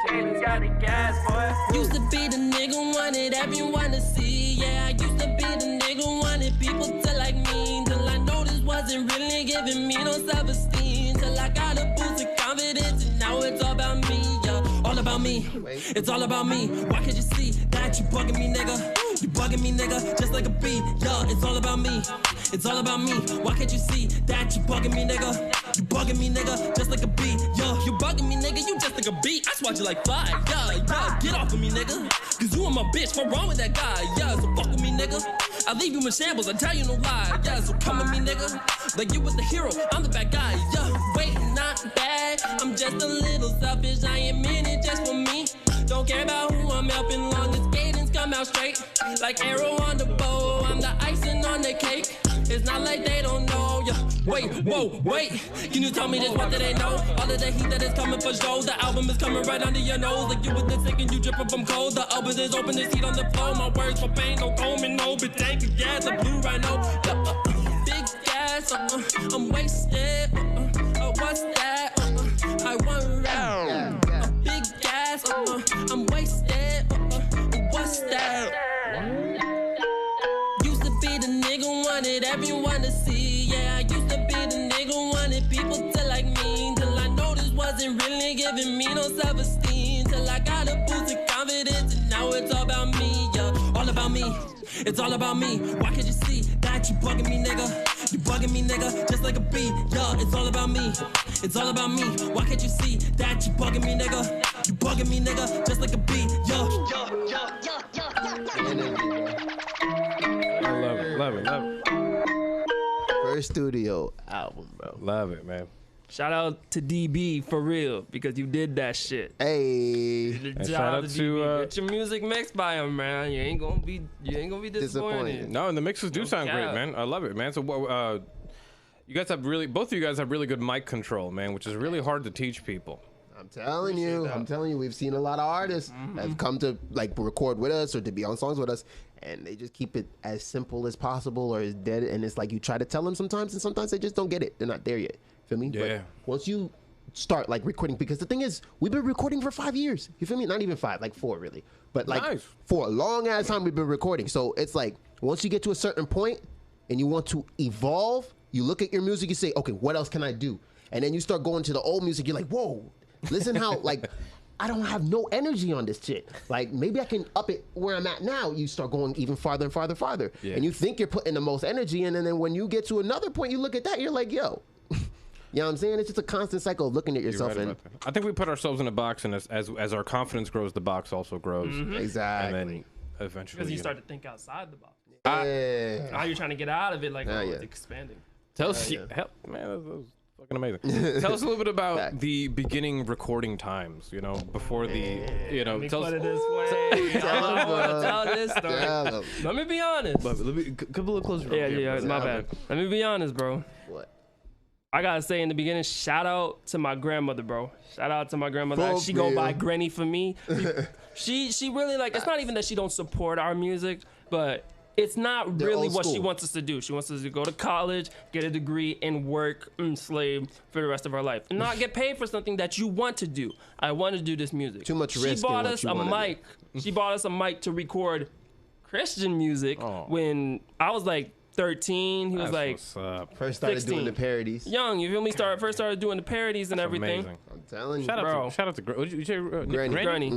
Kaydence got the gas, boy. Used to be the nigga wanted everyone to see. Yeah, I used to be the nigga wanted people to like me. Till I noticed wasn't really giving me no self-esteem. Till I got a boost of confidence and now it's all about me, yeah. All about me, it's all about me. Why can't you see that you bugging me, nigga? You bugging me, nigga, just like a bee, yeah. It's all about me, it's all about me. Why can't you see that you bugging me, nigga? You bugging me, nigga, just like a bee, yeah. You bugging me, nigga, you just like a bee. I swat you like fly, yeah, yeah. Get off of me, nigga, cause you and my bitch, what wrong with that guy, yeah. So fuck with me, nigga, I leave you in shambles, I tell you no lie, yeah. So come with me, nigga, like you was the hero, I'm the bad guy, yeah. Wait, not bad, I'm just a little selfish, I admit it just for me. Don't care about who I'm helping, long as Kaydence come out straight. Like arrow on the bow, I'm the icing on the cake. It's not like they don't know, yeah. Wait, whoa, wait. Can you tell me this, what do they know? All of the heat that is coming for show. The album is coming right under your nose. Like you with the sick and you dripping from cold. The album is open, this heat on the floor. My words for pain, no combing, no big tank of gas, a blue rhino. Big gas, I'm wasted. What's that? I want round. Big gas, I'm wasted. What's that? Used to be the nigga wanted everyone to see. Yeah, I used to be the nigga wanted people to like me. Till I noticed wasn't really giving me no self-esteem. Till I got a boost of confidence and now it's all about me, yeah. All about me, it's all about me. Why can't you see that you bugging me, nigga? You bugging me, nigga, just like a bee, yeah. It's all about me, it's all about me. Why can't you see that you bugging me, nigga? You bugging me, nigga, just like a bee, yeah. I love it, love it, love it. First studio album, bro. Love it, man. Shout out to DB for real because you did that shit. Hey. Shout out to get your music mixed by him, man. You ain't gonna be disappointed. No, and the mixes do sound great, man. I love it, man. So you guys have both of you guys have really good mic control, man, which is really hard to teach people. I'm telling you, we've seen a lot of artists that have come to like record with us or to be on songs with us, and they just keep it as simple as possible or as dead. And it's like you try to tell them sometimes, and sometimes they just don't get it. They're not there yet. Feel me? Yeah. But once you start like recording, because the thing is, we've been recording for 5 years. You feel me? Not even 5, like 4 really. But like for a long ass time, we've been recording. So it's like once you get to a certain point and you want to evolve, you look at your music, you say, okay, what else can I do? And then you start going to the old music. You're like, whoa. listen how like I don't have no energy on this shit. Like maybe I can up it where I'm at now. You start going even farther and farther, farther, and you think you're putting the most energy in, and then when you get to another point, you look at that, you're like, yo. You know what I'm saying? It's just a constant cycle of looking at yourself. Right, I think we put ourselves in a box, and as our confidence grows, the box also grows. Exactly. And then eventually, because you start to think outside the box. Yeah. Now you're trying to get out of it, like it's expanding. Tell us, man, that was fucking amazing. Tell us a little bit about the beginning recording times. You know, before the, you know, tell us. Tell this story. Let me be honest. Let me come a little closer. Yeah, my bad. Let me be honest, bro. What? I gotta say in the beginning, shout out to my grandmother, bro. Shout out to my grandmother. She go by Granny for me. She really like. It's not even that she don't support our music, but it's not really what she wants us to do. She wants us to go to college, get a degree, and work slave for the rest of our life, and not get paid for something that you want to do. I want to do this music. Too much risk. She bought us a mic. She bought us a mic to record Christian music when I was like 13. He was like first started 16. doing the parodies. Young, you feel me? First started doing the parodies and everything. Amazing. I'm telling you, Shout out to Granny.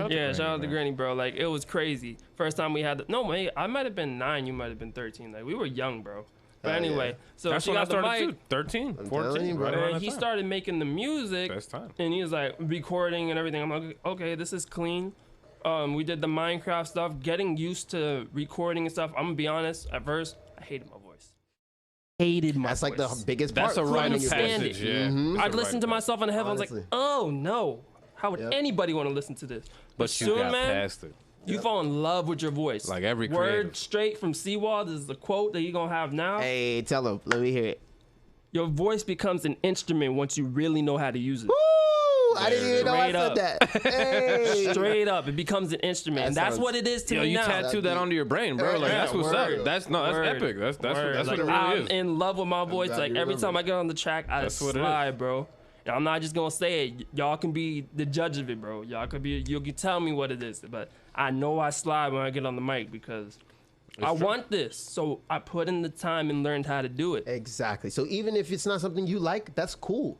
Yeah, shout out to Granny, bro. Like it was crazy. First time we had I might have been 9, you might have been 13. Like we were young, bro. But anyway, so that's she when I got the started mic. too. 13, 14, you, right bro. around And he that time. started making the music, Best time. and he was like recording and everything. I'm like, okay, this is clean. We did the Minecraft stuff, getting used to recording and stuff. I'm gonna be honest. At first, I hated my voice. That's like the biggest part. That's a rite of Understand passage. it. Yeah. I'd listen to myself in the headphones like, Honestly. oh no, how would anybody want to listen to this? But soon, you got man, past it. you fall in love with your voice. Like every word creative. straight from C Wall. This is the quote that you're gonna have now. Hey, tell him. Let me hear it. Your voice becomes an instrument once you really know how to use it. Woo! I didn't even know I Straight said that. Hey. Straight up, it becomes an instrument, and that's what it is to Yo, me you now. tattooed that onto your brain, bro. Like Yeah, that's what's word. up. That's epic. That's Word. what it really I'm is. in love with my voice. Like every time I get on the track, I That's what it slide, bro. And I'm not just gonna say it. Y'all can be the judge of it, bro. You can tell me what it is, but I know I slide when I get on the mic because I want this. So I put in the time and learned how to do it. Exactly. So even if it's not something you like, that's cool.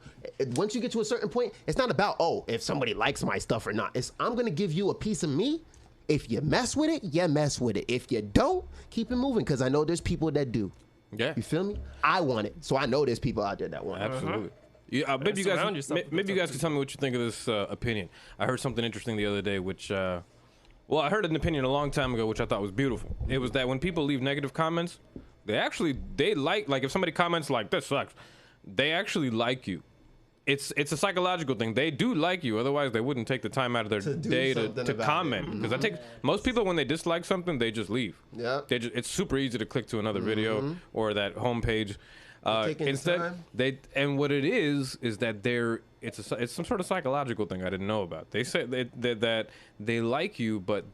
Once you get to a certain point, it's not about, if somebody likes my stuff or not. It's I'm going to give you a piece of me. If you mess with it, you mess with it. If you don't, keep it moving because I know there's people that do. Yeah. You feel me? I want it. So I know there's people out there that want it. Absolutely. Yeah, maybe you guys can tell me what you think of this opinion. I heard something interesting the other day, which, well, I heard an opinion a long time ago, which I thought was beautiful. It was that when people leave negative comments, they like if somebody comments like, this sucks, they actually like you. It's a psychological thing. They do like you, otherwise they wouldn't take the time out of their day to comment. Because most people, when they dislike something, they just leave. Yeah. It's super easy to click to another video or that homepage. Instead, what it is that it's some sort of psychological thing I didn't know about. They say that they like you, but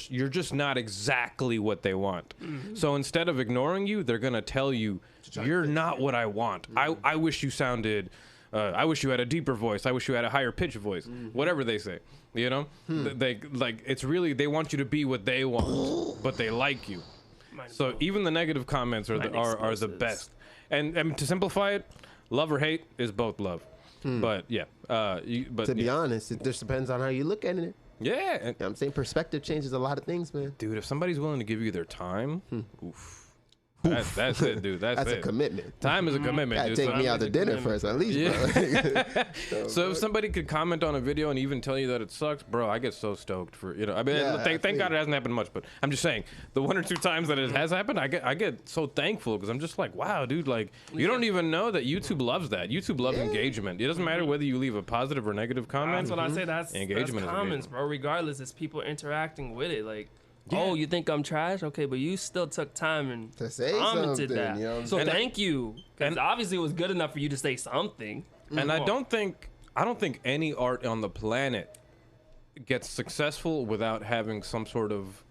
you're just not exactly what they want. So instead of ignoring you, they're gonna tell you you're not what I want. I wish you sounded. I wish you had a deeper voice. I wish you had a higher pitch voice. Whatever they say, you know, they they want you to be what they want, but they like you. So even the negative comments are the best. And to simplify it, love or hate is both love. But yeah, to be honest, it just depends on how you look at it. Yeah, you know what I'm saying perspective changes a lot of things, man. Dude, if somebody's willing to give you their time, oof. That's it, dude. That's a commitment. Time is a commitment. Gotta take me out to dinner first, at least. Yeah. Bro. So if somebody could comment on a video and even tell you that it sucks, bro, I get so stoked for I mean, thank God it hasn't happened much, but I'm just saying the 1 or 2 times that it has happened, I get so thankful because I'm just like, wow, dude, like you don't even know that YouTube loves that. YouTube loves engagement. It doesn't matter whether you leave a positive or negative comment. That's what I say. That's engagement. That's comments, bro. Regardless, it's people interacting with it, like. Yeah. Oh, you think I'm trash? Okay, but you still took time and to say commented that. You know so thank you, because obviously it was good enough for you to say something. And I don't think any art on the planet gets successful without having some sort of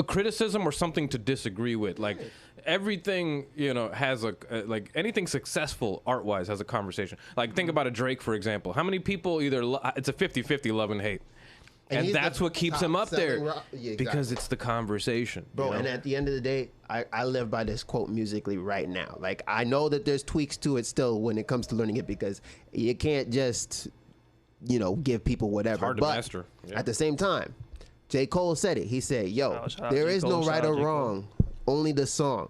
criticism or something to disagree with. Like everything, has like anything successful art-wise has a conversation. Like think about a Drake, for example. How many people it's a 50-50 love and hate. And that's what keeps him up there because it's the conversation. Bro, and at the end of the day, I live by this quote musically right now. Like, I know that there's tweaks to it still when it comes to learning it because you can't just you know, give people whatever. It's hard to but master. Yeah. at the same time, J. Cole said it. He said, yo, shout out there J. is Cole, no shout right out or J. Cole. wrong, only the song.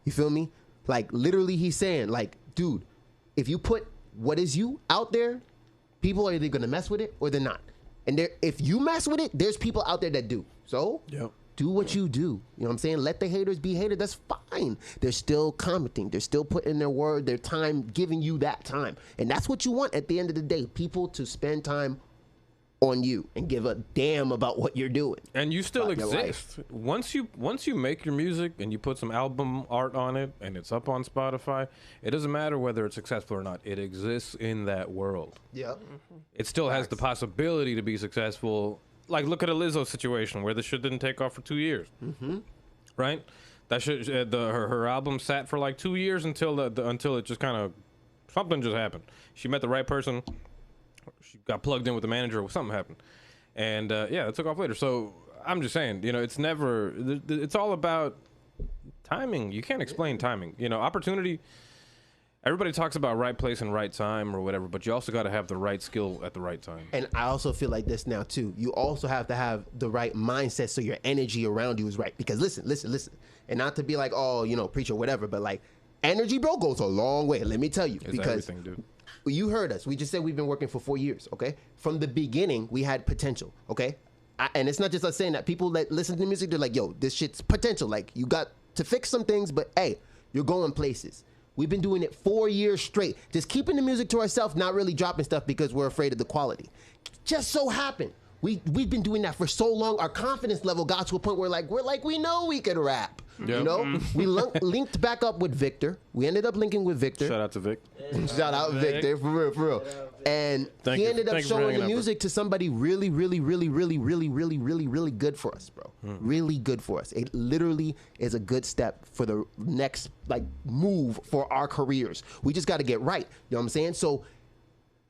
You feel me? Like, literally, he's saying, like, dude, if you put what is you out there, people are either going to mess with it or they're not. And if you mess with it, there's people out there that do. So do what you do. You know what I'm saying? Let the haters be haters. That's fine. They're still commenting. They're still putting their word, their time, giving you that time. And that's what you want at the end of the day. People to spend time on you and give a damn about what you're doing. And you still About your exist. Once you make your music and you put some album art on it and it's up on Spotify, it doesn't matter whether it's successful or not. It exists in that world. Yep. It still has the possibility to be successful. Like, look at a Lizzo situation where the shit didn't take off for 2 years. Right? That shit, her album sat for like 2 years until until it just kind of, something just happened. She met the right person. She got plugged in with the manager or something happened. And yeah, it took off later. So I'm just saying, you know, it's never, it's all about timing. You can't explain timing. You know, opportunity, everybody talks about right place and right time or whatever, but you also got to have the right skill at the right time. And I also feel like this now too. You also have to have the right mindset so your energy around you is right. Because listen. And not to be like, oh, you know, preach or whatever, but like energy, bro, goes a long way. Let me tell you. It's because everything, dude. You heard us. We just said we've been working for 4 years, okay? From the beginning, we had potential, okay? And it's not just us saying that. People that listen to music, they're like, yo, this shit's potential. Like, you got to fix some things, but hey, you're going places. We've been doing it 4 years straight. Just keeping the music to ourselves, not really dropping stuff because we're afraid of the quality. Just so happened. We've been doing that for so long. Our confidence level got to a point where we know we could rap. Yep. You know, we linked back up with Victor. We ended up linking with Victor. Shout out to Vic. Shout out Victor, for real. And he ended up showing the music to somebody really good for us, bro. Really good for us. It literally is a good step for the next move for our careers. We just got to get right. You know what I'm saying? So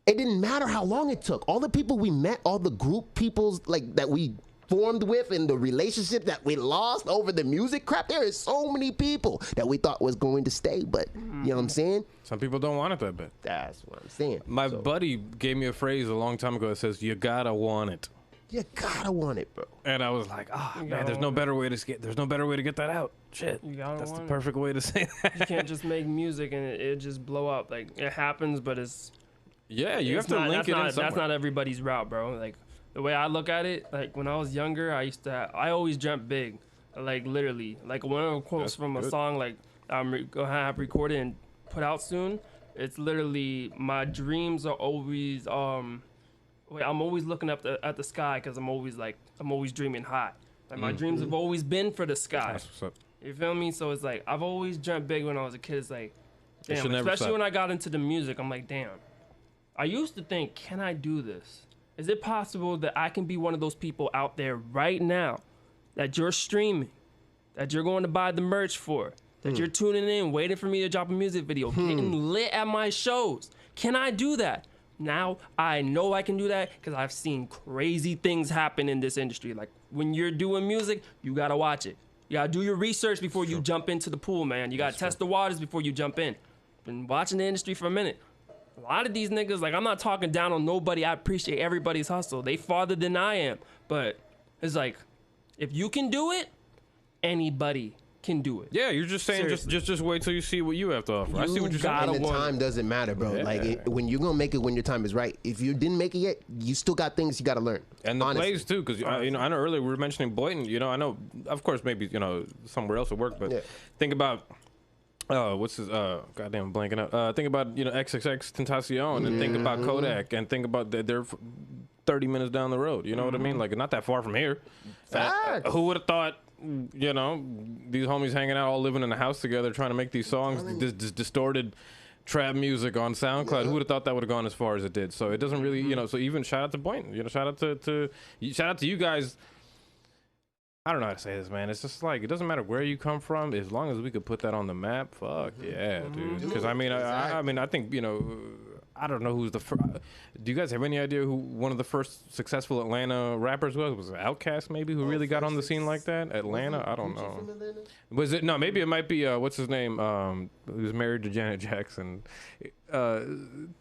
it didn't matter how long it took. All the people we met, all the group peoples that we formed with and the relationship that we lost over the music crap, there is so many people that we thought was going to stay, but you know what I'm saying? Some people don't want it that bad. That's what I'm saying. My buddy gave me a phrase a long time ago that says, you gotta want it. You gotta want it, bro. And I was like, man, there's no better way to get that out. Shit. That's the perfect way to say that. You can't just make music and it just blow up. Like, it happens, but it's... Yeah, you have to link it in somewhere. That's not everybody's route, bro. Like, the way I look at it, like, when I was younger, I always dreamt big. Like, literally. Like, one of the quotes from a song, like, I'm gonna have recorded and put out soon, it's literally, my dreams are always, I'm always looking up at the sky because I'm always dreaming high. Like, my dreams have always been for the sky. That's what's up. You feel me? So it's like, I've always dreamt big when I was a kid. It's like, damn, never especially stop. when I got into the music, I'm like, damn. I used to think, can I do this? Is it possible that I can be one of those people out there right now that you're streaming, that you're going to buy the merch for, that you're tuning in, waiting for me to drop a music video, getting lit at my shows? Can I do that? Now I know I can do that because I've seen crazy things happen in this industry. Like, when you're doing music, you got to watch it. You got to do your research before you jump into the pool, man. You got to test the waters before you jump in. Been watching the industry for a minute. A lot of these niggas, like, I'm not talking down on nobody. I appreciate everybody's hustle. They farther than I am. But it's like, if you can do it, anybody can do it. Yeah, you're just saying, just wait till you see what you have to offer. I see what you're saying. And the time doesn't matter, bro. Yeah. Like, when you're gonna make it when your time is right. If you didn't make it yet, you still got things you got to learn. And the plays too, because I know earlier we were mentioning Boynton. You know, I know, of course, maybe somewhere else would work, but think about. What's his goddamn blanking out? Think about XXX Tentacion and think about Kodak and think about they're 30 minutes down the road. You know what I mean? Like, not that far from here. Who would have thought? These homies hanging out, all living in a house together, trying to make these songs, this distorted trap music on SoundCloud. Who would have thought that would have gone as far as it did? So it doesn't really, So even shout out to Boynton. Shout out to you guys. I don't know how to say this, man. It's just like, it doesn't matter where you come from, as long as we could put that on the map. Fuck yeah, dude. Because I think I don't know who's the first. Do you guys have any idea who one of the first successful Atlanta rappers was? Was it Outkast maybe who really got on the scene like that? Atlanta? I don't know. Was it? No, maybe it might be, what's his name? Who's married to Janet Jackson.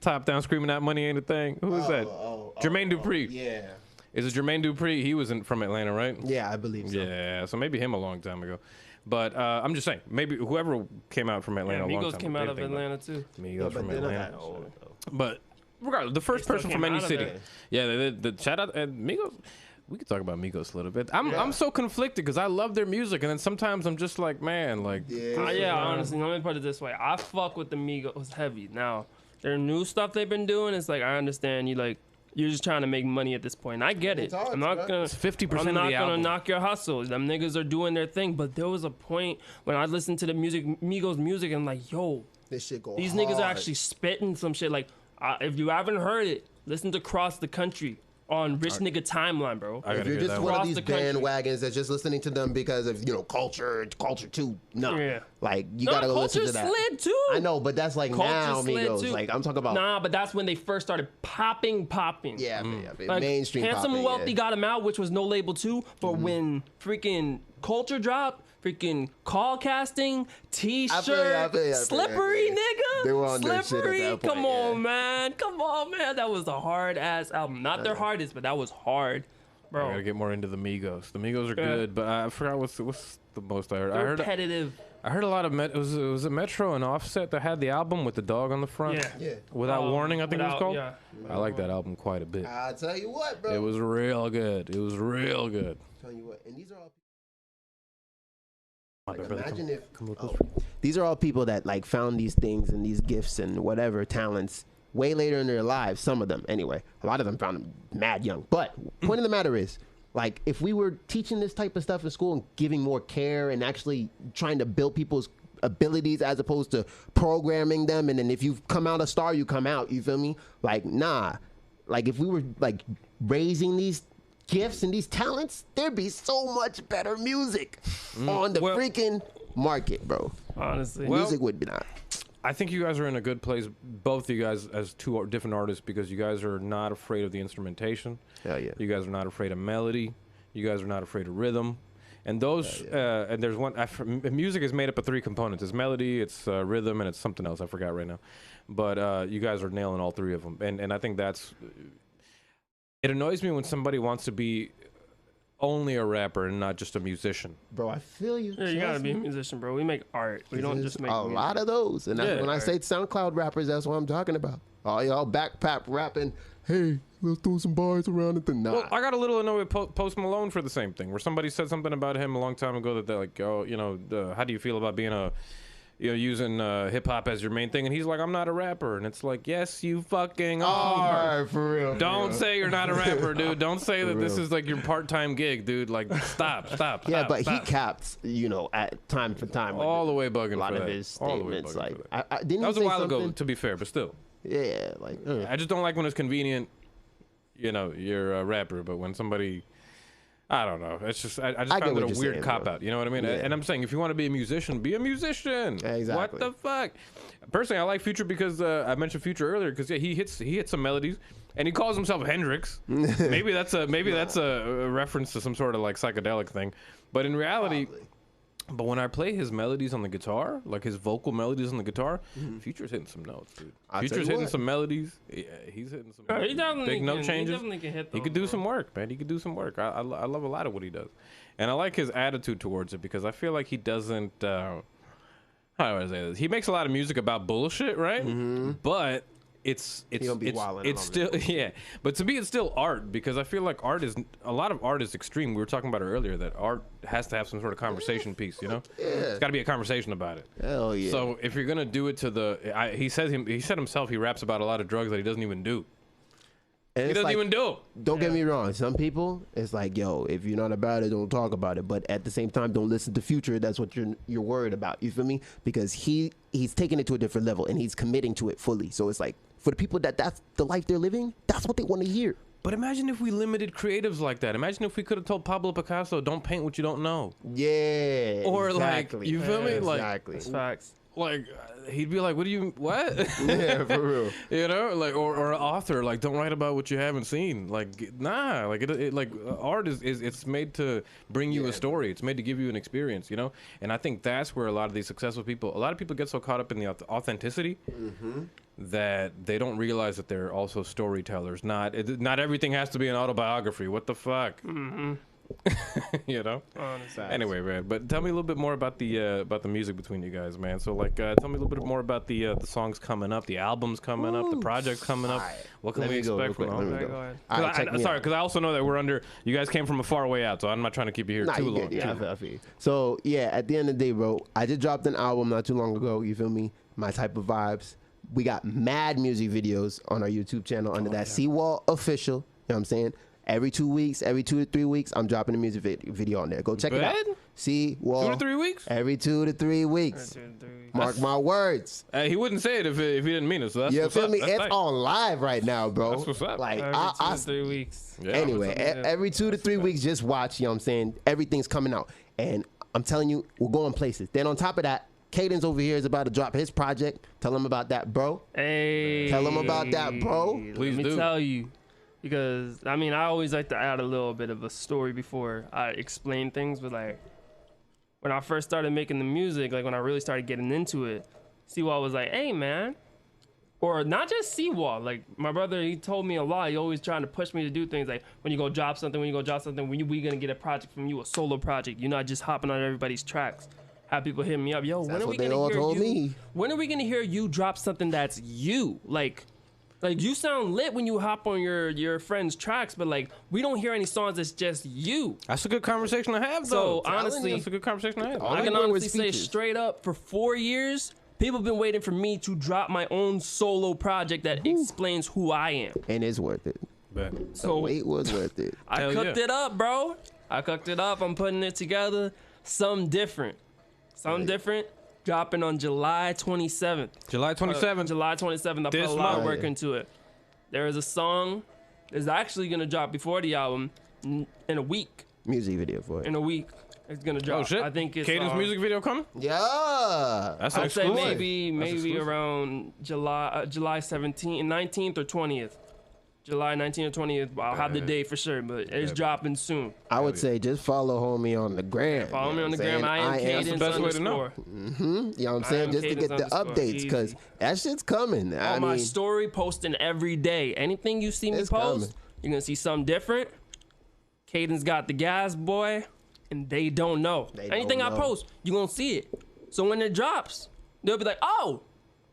Top down screaming that money ain't a thing. Who is that? Jermaine Dupri. Yeah. Is it Jermaine Dupri? He was from Atlanta, right? Yeah, I believe so. Yeah, so maybe him a long time ago. But I'm just saying, maybe whoever came out from Atlanta a long time ago. Migos came out of Atlanta too. Migos from Atlanta. Old, but regardless, the first person from any city. Yeah, the shout out and Migos. We could talk about Migos a little bit. I'm so conflicted because I love their music, and then sometimes I'm just like, man, like. Honestly, let me put it this way: I fuck with the Migos heavy. Now, their new stuff they've been doing, it's like I understand you like. You're just trying to make money at this point. I get it. I'm not gonna. It's 50% I'm not of the gonna album. knock your hustle. Them niggas are doing their thing. But there was a point when I listened to the Migos music, and I'm like, yo, this shit go these hard. niggas are actually spitting some shit. Like, if you haven't heard it, listen to Cross the Country on Rich Nigga Timeline, bro. If you're just one of these bandwagons that's just listening to them because of culture too, no. Yeah. Like you gotta go listen to that. Culture slid too. I know, but that's like Culture now, slid Migos. too. Like I'm talking about. Nah, but that's when they first started popping. Yeah, Like, mainstream. Handsome and Wealthy yeah. got him out, which was no label too. But when freaking Culture dropped, freaking call casting, T-shirt, I feel you. Slippery, nigga. They were on their shit at Slippery. that point, Come on, man. That was a hard ass album. Not their hardest, but that was hard, bro. I gotta get more into the Migos. The Migos are good, but I forgot what's the most I heard. They're repetitive. I heard a lot of it was a Metro and Offset that had the album with the dog on the front. Yeah. Without Warning, I think it was called. Yeah. I like that album quite a bit. I tell you what, bro. It was real good. It was real good. Tell you what, and these are all. My Like, brother, imagine come if look these are all people that like found these things and these gifts and whatever talents way later in their lives. Some of them, anyway. A lot of them found them mad young. But point of the matter is, like, if we were teaching this type of stuff in school and giving more care and actually trying to build people's abilities as opposed to programming them, and then if you come out a star, you come out. You feel me? Like, nah. Like, if we were like raising these gifts and these talents, there'd be so much better music on the freaking market, bro. Honestly, Music would be not. I think you guys are in a good place, both of you guys, as two different artists, because you guys are not afraid of the instrumentation. Hell yeah. You guys are not afraid of melody. You guys are not afraid of rhythm. And those, and there's one, music is made up of three components. It's melody, it's rhythm, and it's something else. I forgot right now. But you guys are nailing all three of them. And I think that's, it annoys me when somebody wants to be only a rapper and not just a musician. Bro, I feel you. yeah, you gotta be a musician, bro. We make art. We don't just make a music. lot of those. And that's when I say SoundCloud rappers, that's what I'm talking about. All y'all backpack rapping, hey, let's throw some bars around it. Nah. Well, I got a little annoyed with Post Malone for the same thing, where somebody said something about him a long time ago that they're like, oh, how do you feel about being using hip hop as your main thing? And he's like, I'm not a rapper. And it's like, yes, you fucking are. For real. Don't say you're not a rapper, dude. Don't say that this is like your part-time gig, dude. Like, stop. Yeah, but stop. he capped, at time for time. All the way bugging a lot for of that. his All the way statements. bugging Like, for that. I didn't That was a say while ago, something? to be fair, but still. Yeah, like, I just don't like when it's convenient, you're a rapper, but when somebody, I don't know. It's just, I just get found it what a you're weird saying, cop-out. bro. You know what I mean? Yeah. And I'm saying, if you want to be a musician, be a musician. Exactly. What the fuck? Personally, I like Future because I mentioned Future earlier because he hits some melodies, and he calls himself Hendrix. maybe that's a reference to some sort of like psychedelic thing, but in reality. Probably. But when I play his melodies on the guitar, like his vocal melodies on the guitar, Future's hitting some notes, dude. Future's hitting some melodies. Yeah, he's hitting some He definitely big note can, changes. He definitely can hit He those, could do bro. some work, man. He could do some work. I love a lot of what he does. And I like his attitude towards it because I feel like he doesn't, how do I say this? He makes a lot of music about bullshit, right? But it's don't be wilding it's on still but to me it's still art because I feel like a lot of art is extreme. We were talking about it earlier that art has to have some sort of conversation piece, it's got to be a conversation about it. Hell yeah. So if you're gonna do it to he said himself he raps about a lot of drugs that he doesn't even do. And He it's doesn't like, even do. Don't get me wrong. Some people, it's like, yo, if you're not about it, don't talk about it. But at the same time, don't listen to Future. That's what you're worried about. You feel me? Because he's taking it to a different level and he's committing to it fully. So it's like for the people that's the life they're living, that's what they want to hear. But imagine if we limited creatives like that. Imagine if we could have told Pablo Picasso, "Don't paint what you don't know." Yeah. Or exactly. like, you feel me? Like, Exactly. That's facts. like he'd be like, what? Yeah, for real. You know, like, or an author, like, don't write about what you haven't seen. Like, nah, like, art is it's made to bring you a story. It's made to give you an experience, you know? And I think that's where a lot of these successful people, a lot of people get so caught up in the authenticity that they don't realize that they're also storytellers. Not everything has to be an autobiography. What the fuck? You know. Honestly. Anyway, man. But tell me a little bit more about the music between you guys, man. So, like, tell me a little bit more about the songs coming up, the albums coming up, the projects coming up. Right. What can we expect from them? Go ahead. All right, check me Sorry, out. because I also know that we're under. You guys came from a far way out, so I'm not trying to keep you here too you long. good. Yeah, I feel you. So yeah, at the end of the day, bro, I just dropped an album not too long ago. You feel me? My type of vibes. We got mad music videos on our YouTube channel under that C Wall official. You know what I'm saying? Every 2 weeks, every 2 to 3 weeks, I'm dropping a music video on there. Go check it out. C Wall. 2 to 3 weeks? Every 2 to 3 weeks. Mark my words. He wouldn't say it if he didn't mean it. So that's You what's feel up. me? That's It's tight. on live right now, bro. That's what's up. Like Every I 3 weeks. Yeah. anyway, every 2 to 3 weeks, just watch. You know what I'm saying? Everything's coming out, and I'm telling you, we're going places. Then on top of that, Kaydence over here is about to drop his project. Tell him about that, bro. Hey. Tell him about that, bro. Please Let me do. tell you. Because, I mean, I always like to add a little bit of a story before I explain things. But, like, when I first started making the music, like, when I really started getting into it, C Wall was like, hey, man. Or not just C Wall. Like, my brother, he told me a lot. He always trying to push me to do things. Like, when you go drop something, when we going to get a project from you, a solo project. You're not just hopping on everybody's tracks. Have people hit me up. Yo, when That's are we what they going all to hear told you? me. When are we going to hear you drop something that's you? Like you sound lit when you hop on your friends' tracks, but like we don't hear any songs that's just you. That's a good conversation to have, So though. honestly, That's a good conversation to have. All I I can heard honestly was say features. straight up, for 4 years, people have been waiting for me to drop my own solo project that explains who I am. And it's worth it. Bet. So Wait was worth it. I Hell cooked yeah. it up, bro. I cooked it up. I'm putting it together. Something different. Dropping on July 27th. July 27th. July 27th. I put This a lot of month. work into it. There is a song that's actually gonna drop before the album in a week. Music video for it. In a week, it's gonna drop. Oh shit! I think it's Kaydence music video coming. Yeah. That's an I'd say exclusive. maybe exclusive. around July 17th, 19th or 20th. July 19th or 20th. I'll have the date for sure, but it's dropping soon. I would say just follow homie on the gram. Follow me on the gram. I am That's the Kaydence best way to know. underscore. You know what I'm saying? am Just to get the Kaydence updates, because easy. that shit's coming. I On my mean, story, posting every day. Anything you see me It's post, coming. you're gonna see something different. Kaydence got the gas, boy, and they don't know. They Anything don't I know. post, you're gonna see it. So when it drops, they'll be like, oh,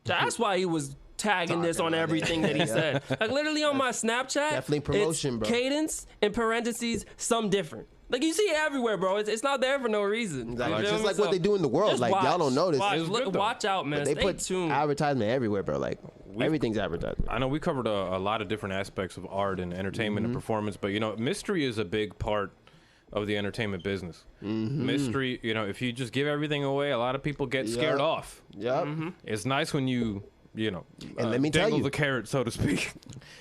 that's why he was tagging this on about it. everything that he said. Like literally on my Snapchat, Definitely promotion, it's bro. Kaydence in parentheses, some different. Like you see it everywhere, bro. It's not there for no reason. Like, You feel just me? like what they do in the world. just Like, y'all don't notice. Watch, It's look, good, though. watch out, man. They Stay put tuned. advertisement everywhere, bro. Like everything's advertisement. I know we covered a lot of different aspects of art and entertainment and performance, but you know, mystery is a big part of the entertainment business. Mystery, you know, if you just give everything away, a lot of people get scared Yep. off. Yep. It's nice when you know, And let me tell dangle you- the carrot, so to speak.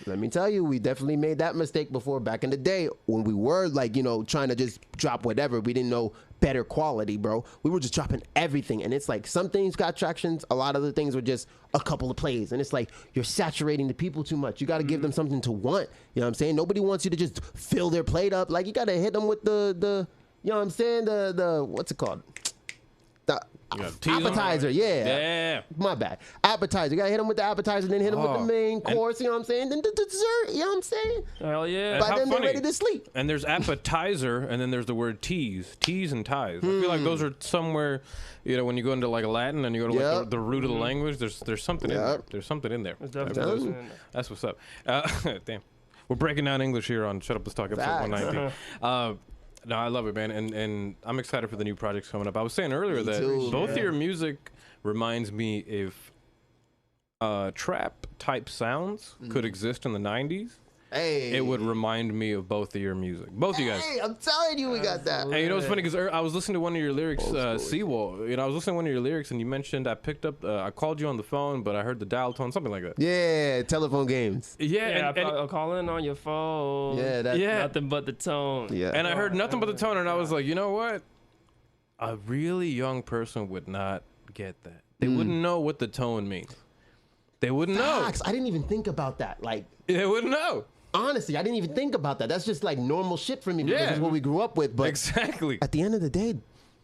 Let me tell you, we definitely made that mistake before back in the day when we were like, you know, trying to just drop whatever. We didn't know better quality, bro. We were just dropping everything. And it's like some things got tractions. A lot of the things were just a couple of plays. And it's like you're saturating the people too much. You got to give them something to want. You know what I'm saying? Nobody wants you to just fill their plate up. Like you got to hit them with the you know what I'm saying? The what's it called? The gotta tease 'em. appetizer. Yeah. Yeah. My bad. Appetizer. You gotta hit them with the appetizer, then hit them with Oh, the main and- course. You know what I'm saying? Then the dessert. You know what I'm saying? Hell yeah. By how then funny. they're ready to sleep. And there's appetizer, and then there's the word tease and ties. I feel like those are somewhere, you know, when you go into like Latin and you go to like Yep. the root of the language, there's something in there. Yep. There's something in there. There's definitely That's- something in there. That's what's up. Damn. We're breaking down English here on Shut Up Let's Talk episode Facts. 119. No, I love it, man. And I'm excited for the new projects coming up. I was saying earlier that too, both of man. your music reminds me if trap type sounds could exist in the 90s. Hey. It would remind me of both of your music. Both of you guys. Hey, I'm telling you, we got that. Hey, you know what's funny? Because I was listening to one of your lyrics, Old school. C Wall. You know, I was listening to one of your lyrics, and you mentioned I picked up, I called you on the phone, but I heard the dial tone, something like that. Yeah, telephone games. Yeah, Yeah, and, I'll call in on your phone. Yeah, that. Yeah. Nothing but the tone. Yeah. and I heard nothing but the tone, and I was like, you know what? A really young person would not get that. they wouldn't know what the tone means. They wouldn't know. I didn't even think about that. Like, they wouldn't know. Honestly, I didn't even think about that. That's just like normal shit for me because Yeah. it's what we grew up with. But Exactly. at the end of the day,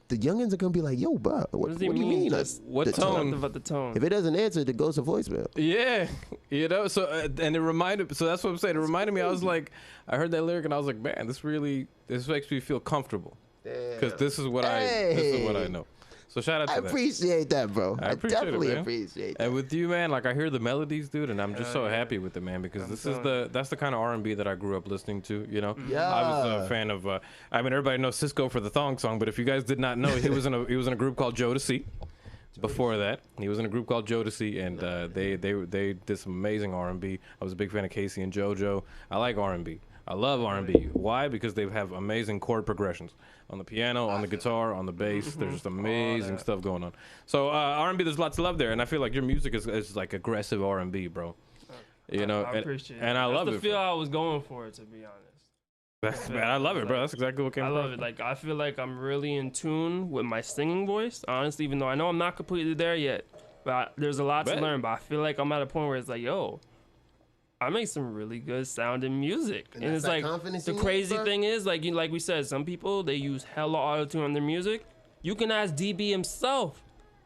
the youngins are gonna be like, "Yo, bro, what do you mean? What The tone? About the tone. If it doesn't answer, it goes to voicemail." Yeah, you know. So and it reminded. So that's what I'm saying. It reminded me. I was like, I heard that lyric and I was like, man, this makes me feel comfortable because this is what I know. So shout out to I that. appreciate that, bro. I appreciate definitely it, man. appreciate that. And with you, man, like I hear the melodies, dude, and I'm just so happy with it, man, because that's the kind of R&B that I grew up listening to. You know, Yeah. I was a fan of. I mean, everybody knows Cisco for the Thong Song, but if you guys did not know, he was in a group called Jodeci. Before that, he was in a group called Jodeci, and they did some amazing R&B. I was a big fan of Casey and JoJo. I like R&B. I love R&B. Why? Because they have amazing chord progressions on the piano, on the guitar, on the bass. There's just amazing stuff going on. So R&B, there's lots of love there, and I feel like your music is like aggressive R&B, bro. You know, I appreciate it. And I love That's it. the feel I was going for, to be honest. Man, I love it, bro. That's exactly what came. I love it. Like, I feel like I'm really in tune with my singing voice, honestly, even though I know I'm not completely there yet. But there's a lot to learn. But I feel like I'm at a point where it's like, yo, I make some really good sounding music. And it's like, the crazy thing is, like we said, some people, they use hella auto-tune on their music. You can ask DB himself.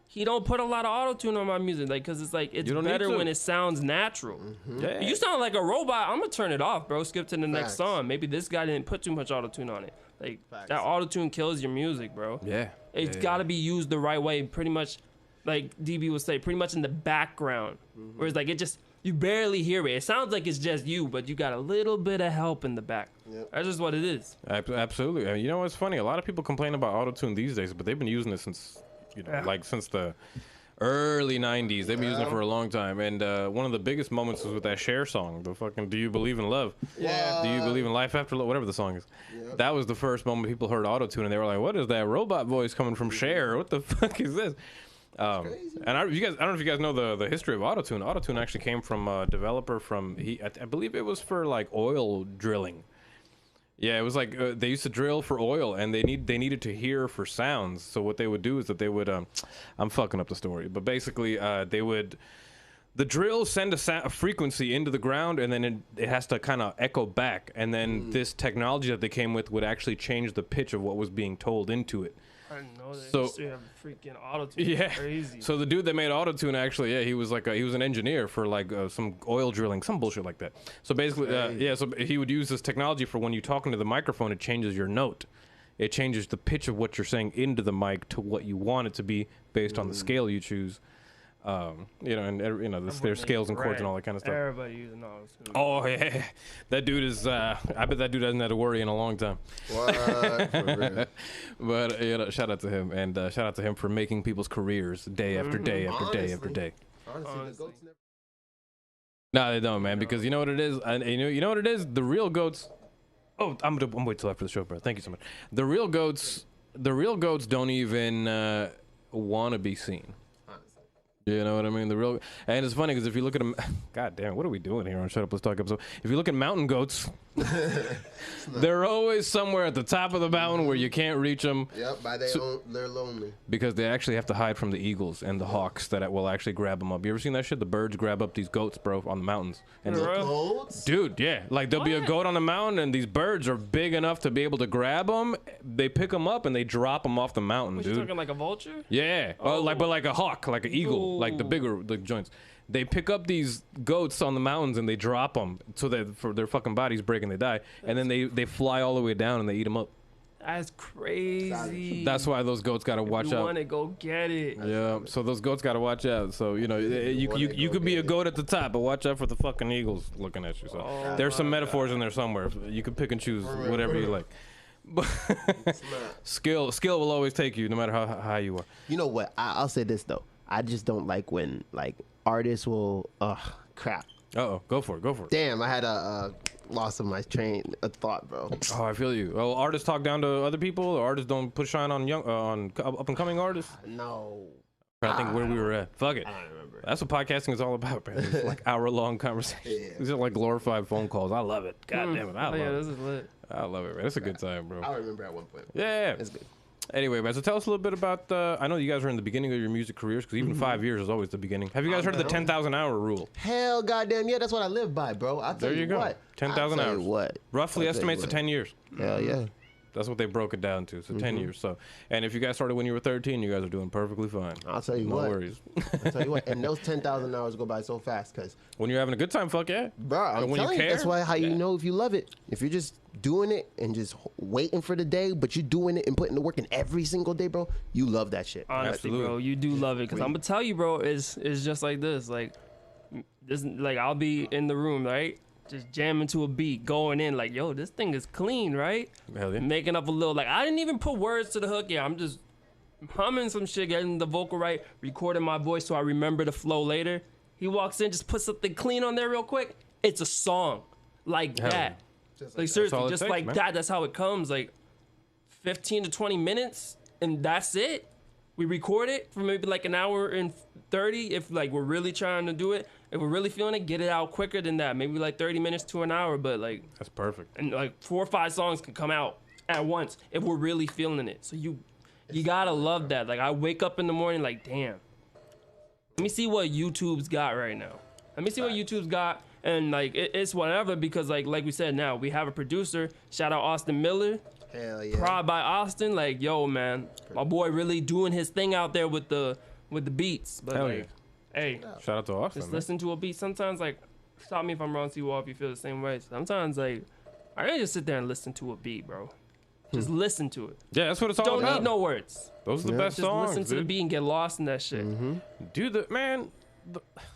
He don't put a lot of auto-tune on my music, like, cause it's like, it's better when it sounds natural. Yeah. You sound like a robot, I'm gonna turn it off, bro. Skip to the next song. Maybe this guy didn't put too much auto-tune on it. Like, that auto-tune kills your music, bro. Yeah. It's gotta be used the right way, pretty much, like DB would say, pretty much in the background. Whereas, like, it just, you barely hear it. It sounds like it's just you, but you got a little bit of help in the back. That's just what it is. Absolutely. You know what's funny? A lot of people complain about auto-tune these days, but they've been using it since, like since the early 90s. They've been using it for a long time. And one of the biggest moments was with that Cher song, the fucking Do You Believe in Love? Yeah. Do You Believe in Life After Love? Whatever the song is. That was the first moment people heard auto-tune, and they were like, what is that robot voice coming from Cher? What the fuck is this? And I don't know if you guys know the history of autotune. Autotune actually came from a developer I believe it was for like oil drilling. Yeah, it was like they used to drill for oil, and they needed to hear for sounds. So what they would do is that they would I'm fucking up the story, but basically the drill send a frequency into the ground, and then it has to kind of echo back, and then this technology that they came with would actually change the pitch of what was being told into it. I didn't know that. So- You still have freaking auto-tune. Yeah. Crazy. So the dude that made autotune actually, he was like he was an engineer for like some oil drilling, some bullshit like that. So basically, so he would use this technology for when you talk into the microphone, it changes your note. It changes the pitch of what you're saying into the mic to what you want it to be based on the scale you choose. There's scales and chords and all that kind of stuff. Everybody using auto-tune. Oh yeah, that dude is. I bet that dude hasn't had to worry in a long time. What? For real. But shout out to him, and shout out to him for making people's careers day after day after day after Honestly. day. Honestly, the goats never. No, they don't, man. Because you know what it is. You know what it is. The real goats. Oh, I'm wait till after the show, bro. Thank you so much. The real goats don't even want to be seen. You know what I mean? And it's funny because if you look at them, God damn, what are we doing here on Shut Up, Let's Talk episode? If you look at mountain goats, they're always somewhere at the top of the mountain where you can't reach them. Yep, they're lonely. Because they actually have to hide from the eagles and the hawks that will actually grab them up. You ever seen that shit? The birds grab up these goats, bro, on the mountains. And Goats? dude, yeah, like there'll be a goat on the mountain, and these birds are big enough to be able to grab them. They pick them up and they drop them off the mountain, What, dude. you talking like a vulture? Yeah, but like a hawk, like an eagle, like the bigger joints. They pick up these goats on the mountains and they drop them so that for their fucking bodies break and they die, and then they fly all the way down and they eat them up. That's crazy. That's why those goats gotta watch you out. want to go get it. Yeah, so those goats gotta watch out. So you could be a goat at the top, but watch out for the fucking eagles looking at you. So there's some metaphors in there somewhere. You can pick and choose whatever you like. But skill will always take you, no matter how high you are. You know what? I'll say this though. I just don't like when like artists will. Crap. Go for it. Damn, I had a loss of my train of thought, bro. Oh, I feel you. Well, artists talk down to other people. Or artists don't put shine on on up and coming artists. No. I think where we were at. Fuck it. I don't remember. That's what podcasting is all about, man. It's like hour-long conversations. These are like glorified phone calls. I love it. God damn it. I love it. This is lit. I love it, man. It's a good time, bro. I remember at one point. Yeah. It's good. Anyway, man, so tell us a little bit about, I know you guys are in the beginning of your music careers, because even 5 years is always the beginning. Have you guys heard of the 10,000 hour rule? Hell, goddamn, yeah, that's what I live by, bro. I'll tell There you go. what. 10,000 I'll tell hours. you what. Roughly I'll tell you estimates to what. 10 years. Hell yeah. That's what they broke it down to. So 10 years. So, and if you guys started when you were 13, you guys are doing perfectly fine. I'll tell you No what. worries. I'll tell you what. And those 10,000 hours go by so fast, because, When you're having a good time, fuck yeah. bro, I'm And when you telling you, care, that's why how you yeah. know if you love it. If you're just doing it and just waiting for the day, but you're doing it and putting the work in every single day, bro, you love that shit. Honestly, Absolutely. bro, you do love it. Because I'm going to tell you, bro, it's just like this. Like, I'll be in the room, right? Just jamming to a beat, going in like, yo, this thing is clean, right? Hell yeah. Making up a little, like, I didn't even put words to the hook yet. I'm just humming some shit, getting the vocal right, recording my voice so I remember the flow later. He walks in, just put something clean on there real quick. It's a song. Like Hell that. yeah. Like, seriously, all it just takes, like man. that. That's how it comes. Like, 15 to 20 minutes, and that's it. We record it for maybe like an hour and 30 if like we're really trying to do it. If we're really feeling it, get it out quicker than that. Maybe like 30 minutes to an hour, but like, That's perfect. and like 4 or 5 songs can come out at once if we're really feeling it. So you gotta love that. Like, I wake up in the morning like, damn, let me see what YouTube's got right now. Let me see what YouTube's got. And like, it's whatever, because like we said, now we have a producer. Shout out Austin Miller. Hell yeah. Prod by Austin. Like, yo, man, my boy really doing his thing out there with the beats. But Hell like, hey, Shout out to Austin. just man. listen to a beat. Sometimes, like, stop me if I'm wrong, C Wall, if you feel the same way. Sometimes, like, I can just sit there and listen to a beat, bro. Just listen to it. Yeah, that's what it's all Don't about. need no words. Those are the best Just songs, listen to the dude. beat and get lost in that shit. Dude,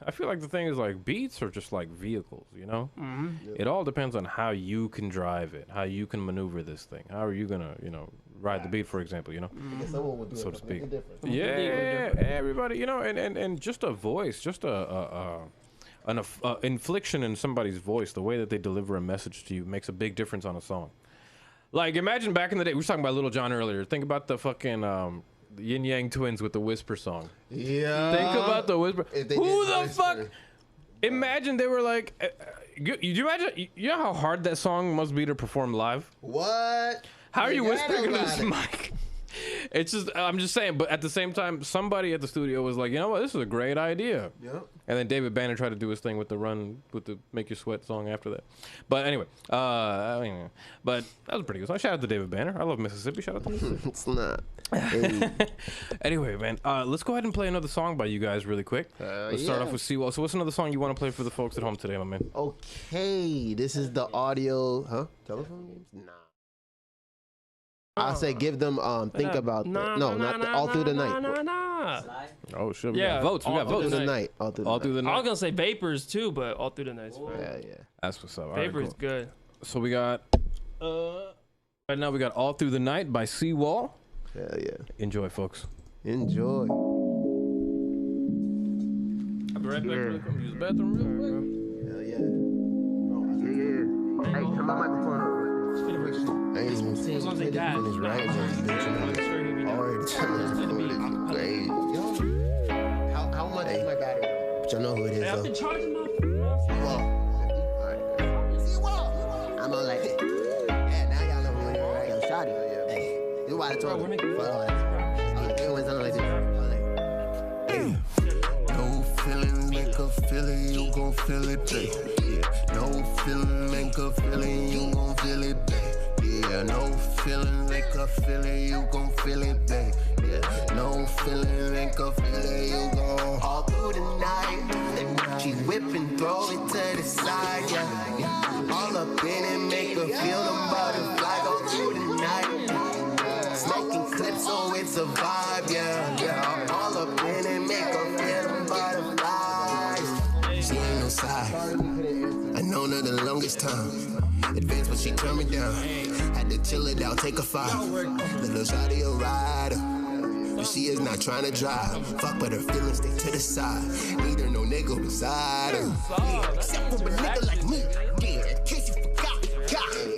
I feel like the thing is, like, beats are just like vehicles, you know? It all depends on how you can drive it, how you can maneuver this thing. How are you gonna, ride the beat, for example, Someone will do so it to speak. different. Yeah, everybody, and just a voice, just an infliction in somebody's voice, the way that they deliver a message to you makes a big difference on a song. Like, imagine back in the day, we were talking about Little John earlier. Think about the fucking Yin Yang Twins with the Whisper song. Yeah. Think about the Whisper. If they Who did the Whisper. fuck? Imagine they were like, you imagine, you know how hard that song must be to perform live? What? How are you Forget whispering into about this it. mic? It's just, I'm just saying, but at the same time, somebody at the studio was like, you know what, this is a great idea. Yep. And then David Banner tried to do his thing with the Make You Sweat song after that. But anyway, but that was pretty good. So shout out to David Banner. I love Mississippi. Shout out to Mississippi. It's not. Hey, Anyway, man, let's go ahead and play another song by you guys really quick. Let's start yeah. off with C Wall. So what's another song you want to play for the folks at home today, my man? okay, this is the audio. Telephone games? Nah. I say give them think about that. No, not the, all through the night. Nah. Oh shit, Yeah, we got votes. We all got through All votes. through the night. night. All through the All night. through the I was night. gonna say Vapors too, but all through the night's fine. Yeah. That's what's up. All right, Vapors cool. good. So we got right now we got All Through the Night by C Wall. Hell yeah. Enjoy, folks. Enjoy. I'll be right back. Really quick. Use the bathroom real quick. Hell yeah. Hey, turn my microphone up. I ain't even seen As long as they got his right. I'm sure he'll be down. Already turned it. Great. How much is my battery? But y'all know who it is, I've though. been charging my. I'm on like, yeah, now y'all know who it is, right? Yo, shawty. Hey, this is why I Bro, told we're him. making Everyone's on like this. No feeling, make a feeling, you gon' feel it, babe. Yeah. No feeling, make a feeling, you gon' feel it, babe. Yeah, no feeling, make a feeling, you gon' feel it, babe. Yeah, no feeling, make a feeling, you gon' all through the night. She whip and throw it to the side, yeah. All up in it, make her feel the butterfly go through the night. Smoking clips, so it's a vibe, yeah. All up in it, make her feel the butterflies. She ain't no side. I known her the longest time. Advance when she turned me down. Had to chill it out, take a 5. Little shawty a rider. But she is not trying to drive. Fuck, but her feelings stay to the side. Need her no nigga beside her. Yeah, except for a nigga like me. Yeah, in case you forgot.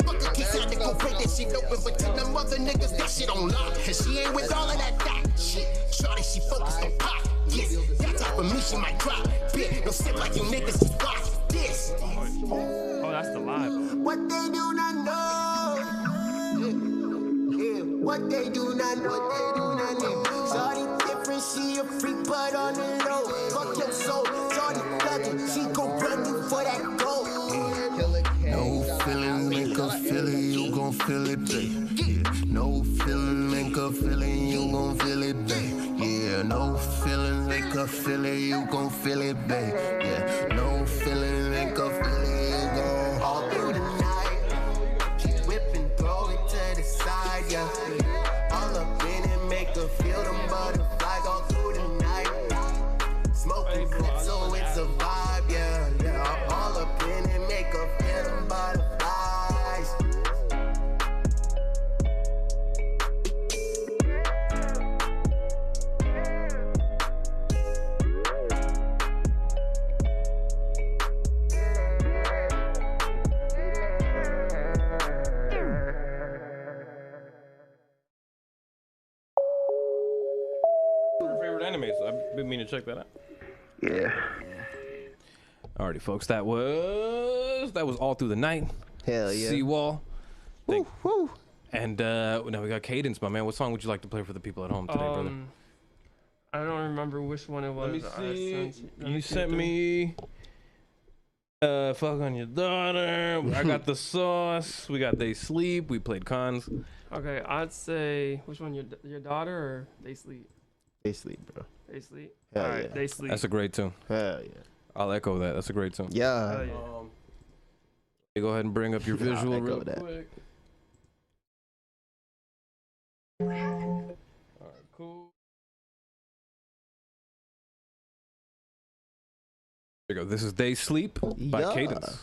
Fuck in case I had to go break that shit open. But to them other niggas, that shit on lock. And she ain't with all of that shit. Shorty, she focused on pop. Yes, that type of me, she might drop. Bitch, no sip like you niggas, just watch this. Oh, that's the live. What they do not know. Yeah, what they do not I know they do not need. Shawty different, she a freak, but on the low. Fuck your soul, shawty thuggin', she gon' run you for that gold. No feeling, make her feel it, you gon' feel it, babe. Yeah. No feeling, make her feel it, you gon' feel it, babe. Yeah, no feeling, make her feel it, you gon' feel it, babe. Yeah, no feeling, make her feel it, you gon' all through the night. She whip and throw it to the side, yeah. All up in it, make her feel them butterflies all through the night. Smoking flip, so it's a vibe, yeah, yeah. All up in it, make her feel them butterflies. So I've been meaning to check that out. Yeah. Alrighty, folks, that was All Through the Night. Hell yeah. C Wall. Woo, woo. And now we got Kaydence, my man. What song would you like to play for the people at home today, brother? I don't remember which one it was. Let me see. You sent me Fuck on Your Daughter. I got The Sauce. We got They Sleep. We played Cons. Okay, I'd say which one? Your daughter or They Sleep? They sleep, bro. They Sleep. Hell All right, yeah. They Sleep. That's a great tune. Hell yeah. I'll echo that. That's a great tune. Yeah. Hell yeah. You go ahead and bring up your visual echo real that. quick. Alright, cool. There you go. This is They Sleep by Yeah. Kaydence.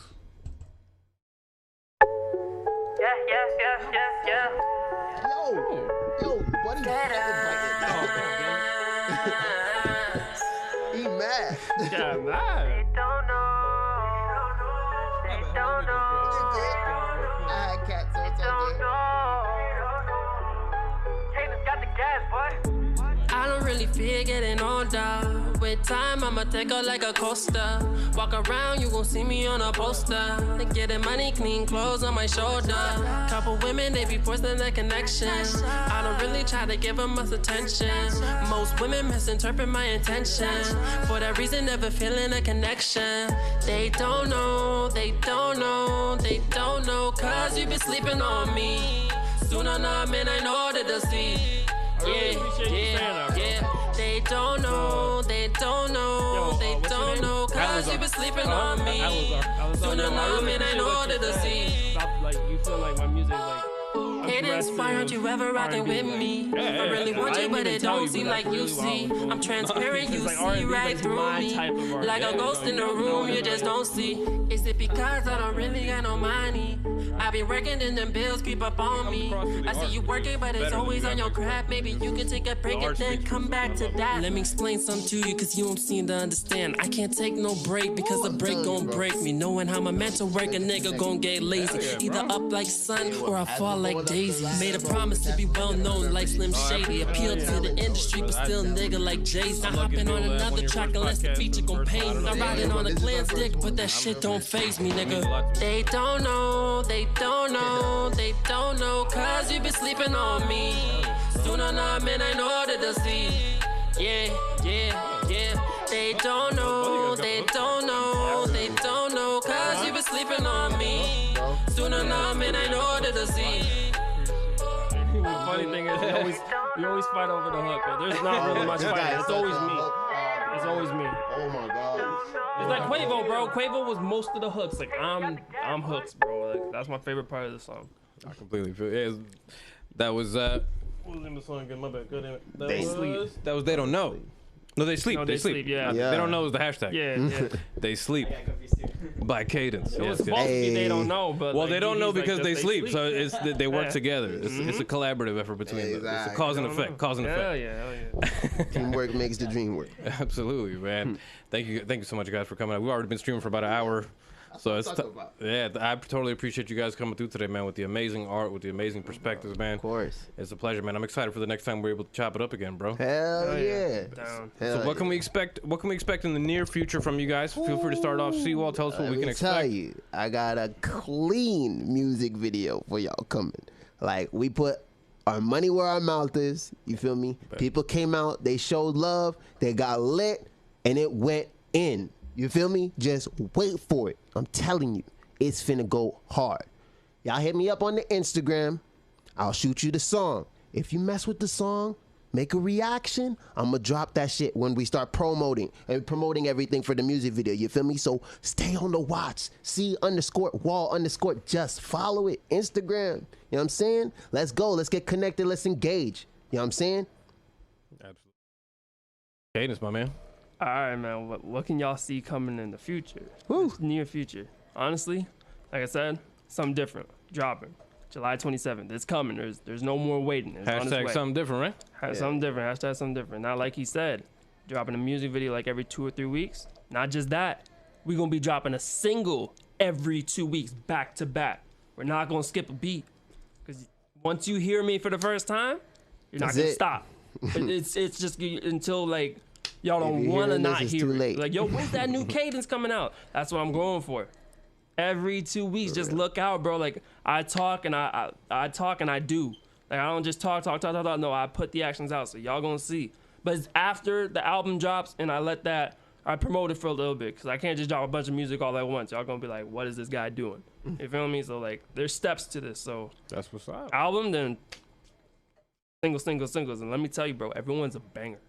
Yo, buddy. He mad. Yeah, man. I had cats, so it's all good. I don't really feel getting older. With time, I'ma take her like a coaster. Walk around, you gon' see me on a poster. Getting money, clean clothes on my shoulder. Couple women, they be forcing their connection. I don't really try to give them much attention. Most women misinterpret my intention. For that reason, never feeling a connection. They don't know, they don't know, they don't know. Cause you been sleeping on me. Soon enough, man, I know that they'll see. Yeah. They don't know, they don't know, they don't know, cause you been sleeping on me. Soon enough, man, I know that they'll see. Like, you feel like my music, like, Kaydence, why aren't you ever rocking with me? I really want you, but it don't seem like you see. I'm transparent, you see right through me. Like a ghost in the room, you just don't see. Is it because I don't really got no money? I be working and them bills creep up on me. I see you working, but it's always on your crap. Maybe you can take a break and then come back to that. Let me explain something to you, cause you don't seem to understand. I can't take no break because the break gon' break me. Knowing how my mental work, a nigga gon' get lazy. Either up like sun or I fall like daisies. Made a promise to be well known like Slim Shady. Appeal to the industry, but still nigga like Jay-Z. Not hopping on another track unless the feature gon' pay me. Not riding on a glance dick, but that shit don't faze me, nigga. They don't know, they don't know, they don't know, cause you been sleeping on me. Soon enough, man, I know that they'll see. Yeah. They don't know, they don't know, they don't know, cause you been sleeping on me. Soon enough, man, I know that they'll see. the funny thing is, we always fight over the hook. But there's not really much fighting. It's always me. It's always me. Oh my god. It's like Quavo, bro. Quavo was most of the hooks. Like I'm hooks, bro. Like that's my favorite part of the song. I completely feel. Yeah, that was. What was the name of the song again? My bad. Good name. They Sleep. That was They Don't Know. No, They Sleep. No, They Sleep. Yeah. They Don't Know is the hashtag. Yeah. They Sleep. By Kaydence. It was supposed to be They Don't Know, but well, like, they don't know because like, they sleep. So it's they work Yeah. together. It's a collaborative effort between them. It's a cause and effect. Cause and Hell effect. yeah. Teamwork makes the dream work. Absolutely, man. Thank you so much, guys, for coming out. We've already been streaming for about an hour. So it's I totally appreciate you guys coming through today, man, with the amazing art, with the amazing perspectives, man. Of course. It's a pleasure, man. I'm excited for the next time we're able to chop it up again, bro. Hell yeah. Down. So what can we expect? What can we expect in the near future from you guys? Feel free to start off. C Wall, tell us what we can expect. Tell you, I got a clean music video for y'all coming. Like we put our money where our mouth is. You feel me? People came out, they showed love, they got lit, and it went in. You feel me? Just wait for it. I'm telling you, it's finna go hard. Y'all hit me up on the Instagram. I'll shoot you the song. If you mess with the song, make a reaction, I'm gonna drop that shit when we start promoting everything for the music video. You feel me? So stay on the watch. C_Wall_, just follow it. Instagram. You know what I'm saying? Let's go. Let's get connected. Let's engage. You know what I'm saying? Absolutely. Kaydence, my man. All right, man. What can y'all see coming in the future? Woo. Near future. Honestly, like I said, something different. Dropping. July 27th. It's coming. There's no more waiting. It's Hashtag something different, right? Something different. Hashtag something different. Not like he said, dropping a music video like every 2 or 3 weeks. Not just that. We're going to be dropping a single every 2 weeks, back to back. We're not going to skip a beat. Because once you hear me for the first time, you're not going to stop. It's just until, like, y'all don't want to not hear it. Like, yo, when's that new Kaydence coming out? That's what I'm going for. Every 2 weeks, just look out, bro. Like, I talk and I talk and I do. Like, I don't just talk. No, I put the actions out, so y'all gonna see. But it's after the album drops and I promote it for a little bit, because I can't just drop a bunch of music all at once. Y'all gonna be like, what is this guy doing? You feel me? So, like, there's steps to this. So that's what's up. Album, then singles. And let me tell you, bro, everyone's a banger.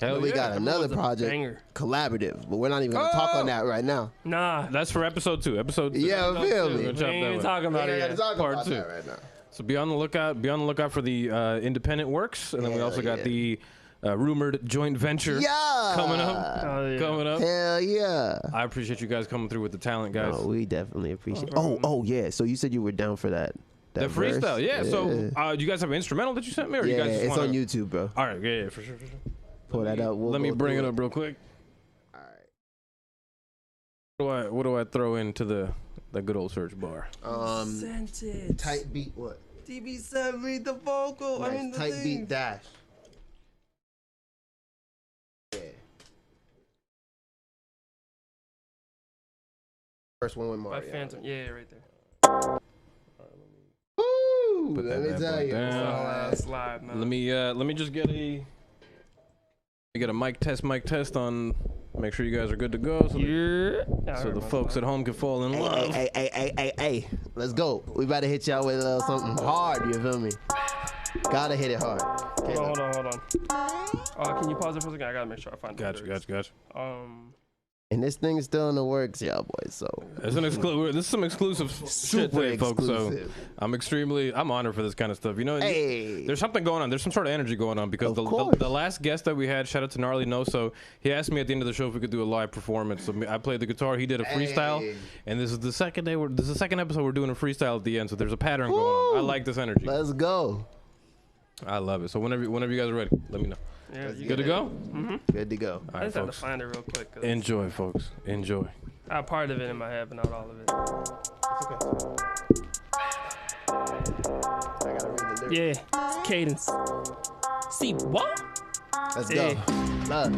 We got another project, collaborative, but we're not even gonna talk on that right now. Nah, that's for episode 2. Yeah, feel me. We ain't talking about it yet. Part 2 right now. So be on the lookout for the independent works, and then we also got the rumored joint venture coming up. Coming up. Hell yeah! I appreciate you guys coming through with the talent, guys. No, we definitely appreciate. Oh yeah. So you said you were down for that. The freestyle, yeah. So do you guys have an instrumental that you sent me, or you guys just it's on YouTube, bro. All right, yeah, for sure. Pull that up. Let me bring it up real quick. All right. What do I throw into the good old search bar? Tight beat what? DB sent me the vocal. Nice. I mean the tight thing. beat dash. Yeah. First one with Mario. By Phantom. Yeah, right there. Woo! Put Let me tell you. Slide, man. Let me just get a mic test on. Make sure you guys are good to go. So the folks at home can fall in love. Hey, let's go. We about to hit y'all with something hard. You feel me? Gotta hit it hard. Okay, hold on. Can you pause it for a second? I gotta make sure I find it. Gotcha. And this thing is still in the works, y'all boys. So this is some exclusive shit today, folks. So I'm honored for this kind of stuff. You know, there's something going on. There's some sort of energy going on because the last guest that we had, shout out to Gnarly No. So he asked me at the end of the show if we could do a live performance. So I played the guitar. He did a freestyle, and this is the second episode we're doing a freestyle at the end. So there's a pattern going on. I like this energy. Let's go. I love it. So whenever you guys are ready, let me know. Yeah, good to go? Mm-hmm. Good to go. I just have to find it real quick. Enjoy, folks. Enjoy. I have part of it in my head, but not all of it. I gotta read the lyrics. Yeah, Kaydence. C Wall. Let's go. Love.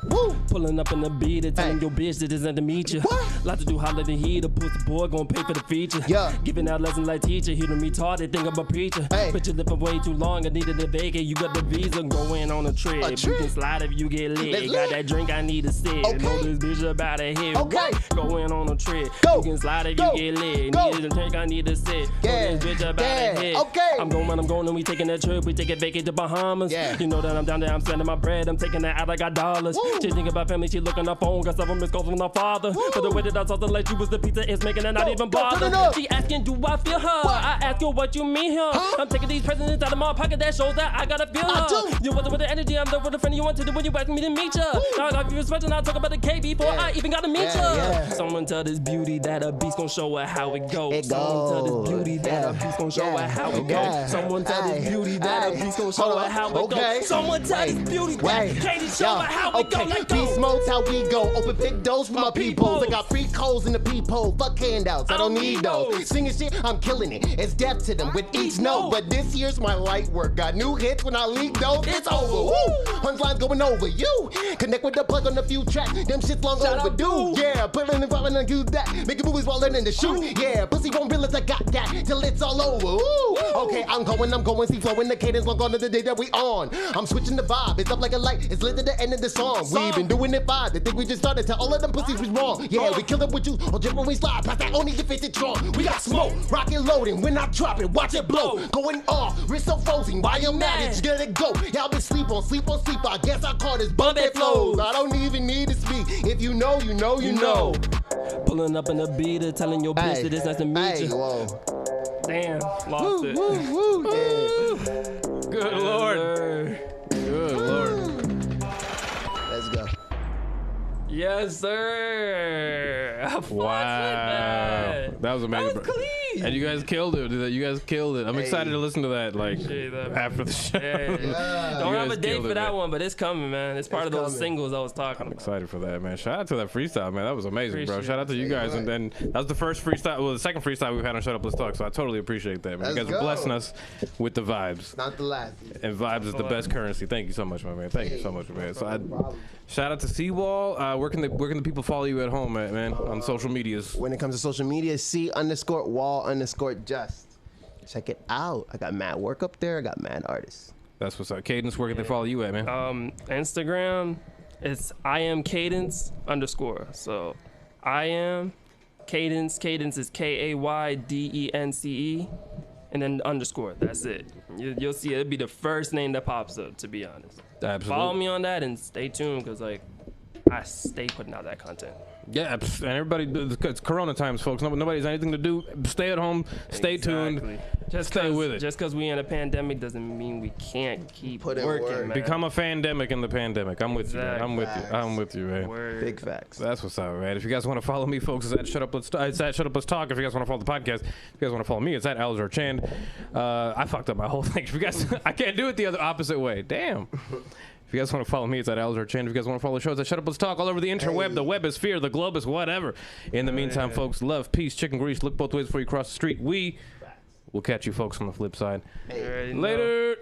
Woo! Pulling up in the beat and telling your bitch that it's not to meet you. Lot to do holler than he, the pussy boy gon' pay for the feature. Yeah. Giving out lessons like teacher, he done retarded, think I'm a preacher. Hey. But you living way too long, I needed a vacate. You got the visa, going on a trip. You can slide if you get lit. Got that drink, I need a sip. Okay. Know this bitch about to hit. Okay. Going on a trip. Go. You can slide if you get lit. Need a drink, I need a sip. Yeah. Know this bitch about to hit. Okay. I'm going, and we taking that trip. We take it vacate to Bahamas. Yeah. You know that I'm down there, I'm sending my bread. I'm taking that out, I got dollars. She think about family, she look on her phone. Got 7 missed calls from her father. But the way that I saw the like you was the pizza is making her not even bother. She asking, do I feel her? I ask her what you mean here. I'm taking these presents out of my pocket, that shows that I gotta feel her. You wasn't with the energy, I'm there with the friend you want to do when you ask me to meet ya. Now I got you respect and I'll talk about the K before I even gotta meet ya. Someone tell this beauty that a beast gon' show her how it goes. Someone tell this beauty that a beast gon' show her how it goes. Someone tell this beauty that a beast gon' show her how it Okay. go. Someone tell this beauty that Katie show her how it go. Like Beast mode's how we go. Open big doors for my peoples. I got free codes in the peephole. Fuck handouts, I don't need those. Singing shit, I'm killing it. It's death to them with each note. But this year's my light work. Got new hits when I leak those. It's over. Woo! Punchlines going over you. Connect with the plug on a few tracks. Them shit's long overdue. Yeah, pulling and falling and do that. Making movies while learning to shoot. Yeah, pussy won't realize I got that till it's all over. Woo! Okay, I'm going, see flowing the cadence long gone to the day that we on. I'm switching the vibe. It's up like a light. It's lit to the end of the song. We been doing it fine. They think we just started. Tell all of them pussies was wrong. Yeah, we kill it with you. Or just when we slide past that only if it's strong. We got smoke, rocket loading. When I drop it, watch it blow. Going off, wrist so frozen. Why you mad? Just get it go. Y'all been sleep on. I guess I call this bumpy flows. I don't even need to speak. If you know, you know, you know. Pulling up in the beater, telling your bitch that it's nice to meet you. Whoa. Damn, lost it. Woo, yeah. Good Lord. Good Lord. Let's go. Yes, sir. Wow. That was amazing. That was clean. And you guys killed it. You guys killed it. I'm excited to listen to that. Like Appreciate that, man. after the show. Yeah. Don't You have guys a date killed for it, that man. one, but it's coming, man. It's part of those coming. singles I was talking I'm about. excited for that, man. Shout out to that freestyle, man. That was amazing, bro. Appreciate Shout out to you guys. And then that was the first freestyle, well, the second freestyle we've had on Shut Up, Let's Talk. So I totally appreciate that, man. You Let's guys are go. blessing us with the vibes. Not the last. And vibes is the best currency. Thank you so much, my man. Thank you so much, man. So shout out to C Wall. Where can the people follow you at home, man? On social medias. When it comes to social media, C_Wall_Just. Check it out. I got mad work up there. I got mad artists. That's what's up. Kaydence, where can they follow you at, man? Instagram, it's I am Kaydence _. So I am Kaydence. Kaydence is KAYDENCE, and then _. That's it. You'll see it'll be the first name that pops up. To be honest, Absolutely. follow me on that and stay tuned because like I stay putting out that content. Yeah, and everybody, it's Corona times, folks. Nobody has anything to do. Stay at home. Stay tuned. Just Stay with it. Just because we in a pandemic doesn't mean we can't keep Put in working, work. man. Become a fandemic in the pandemic. I'm with you, man. I'm with you. Facts. I'm with you, man. Word. Big facts. That's what's up, man. If you guys want to follow me, folks, it's at Shut Up Let's Talk. It's at Shut Up Let's Talk. If you guys want to follow the podcast, if you guys want to follow me, it's at Alzar Chand. I fucked up my whole thing. If you guys, I can't do it the other opposite way. Damn. If you guys want to follow me, it's at Alzar Chand. If you guys want to follow the show, it's at Shut Up Let's Talk all over the interweb, the webosphere, the globus, whatever. In the meantime, folks, love, peace, chicken grease. Look both ways before you cross the street. We will catch you folks on the flip side. You already know. Later.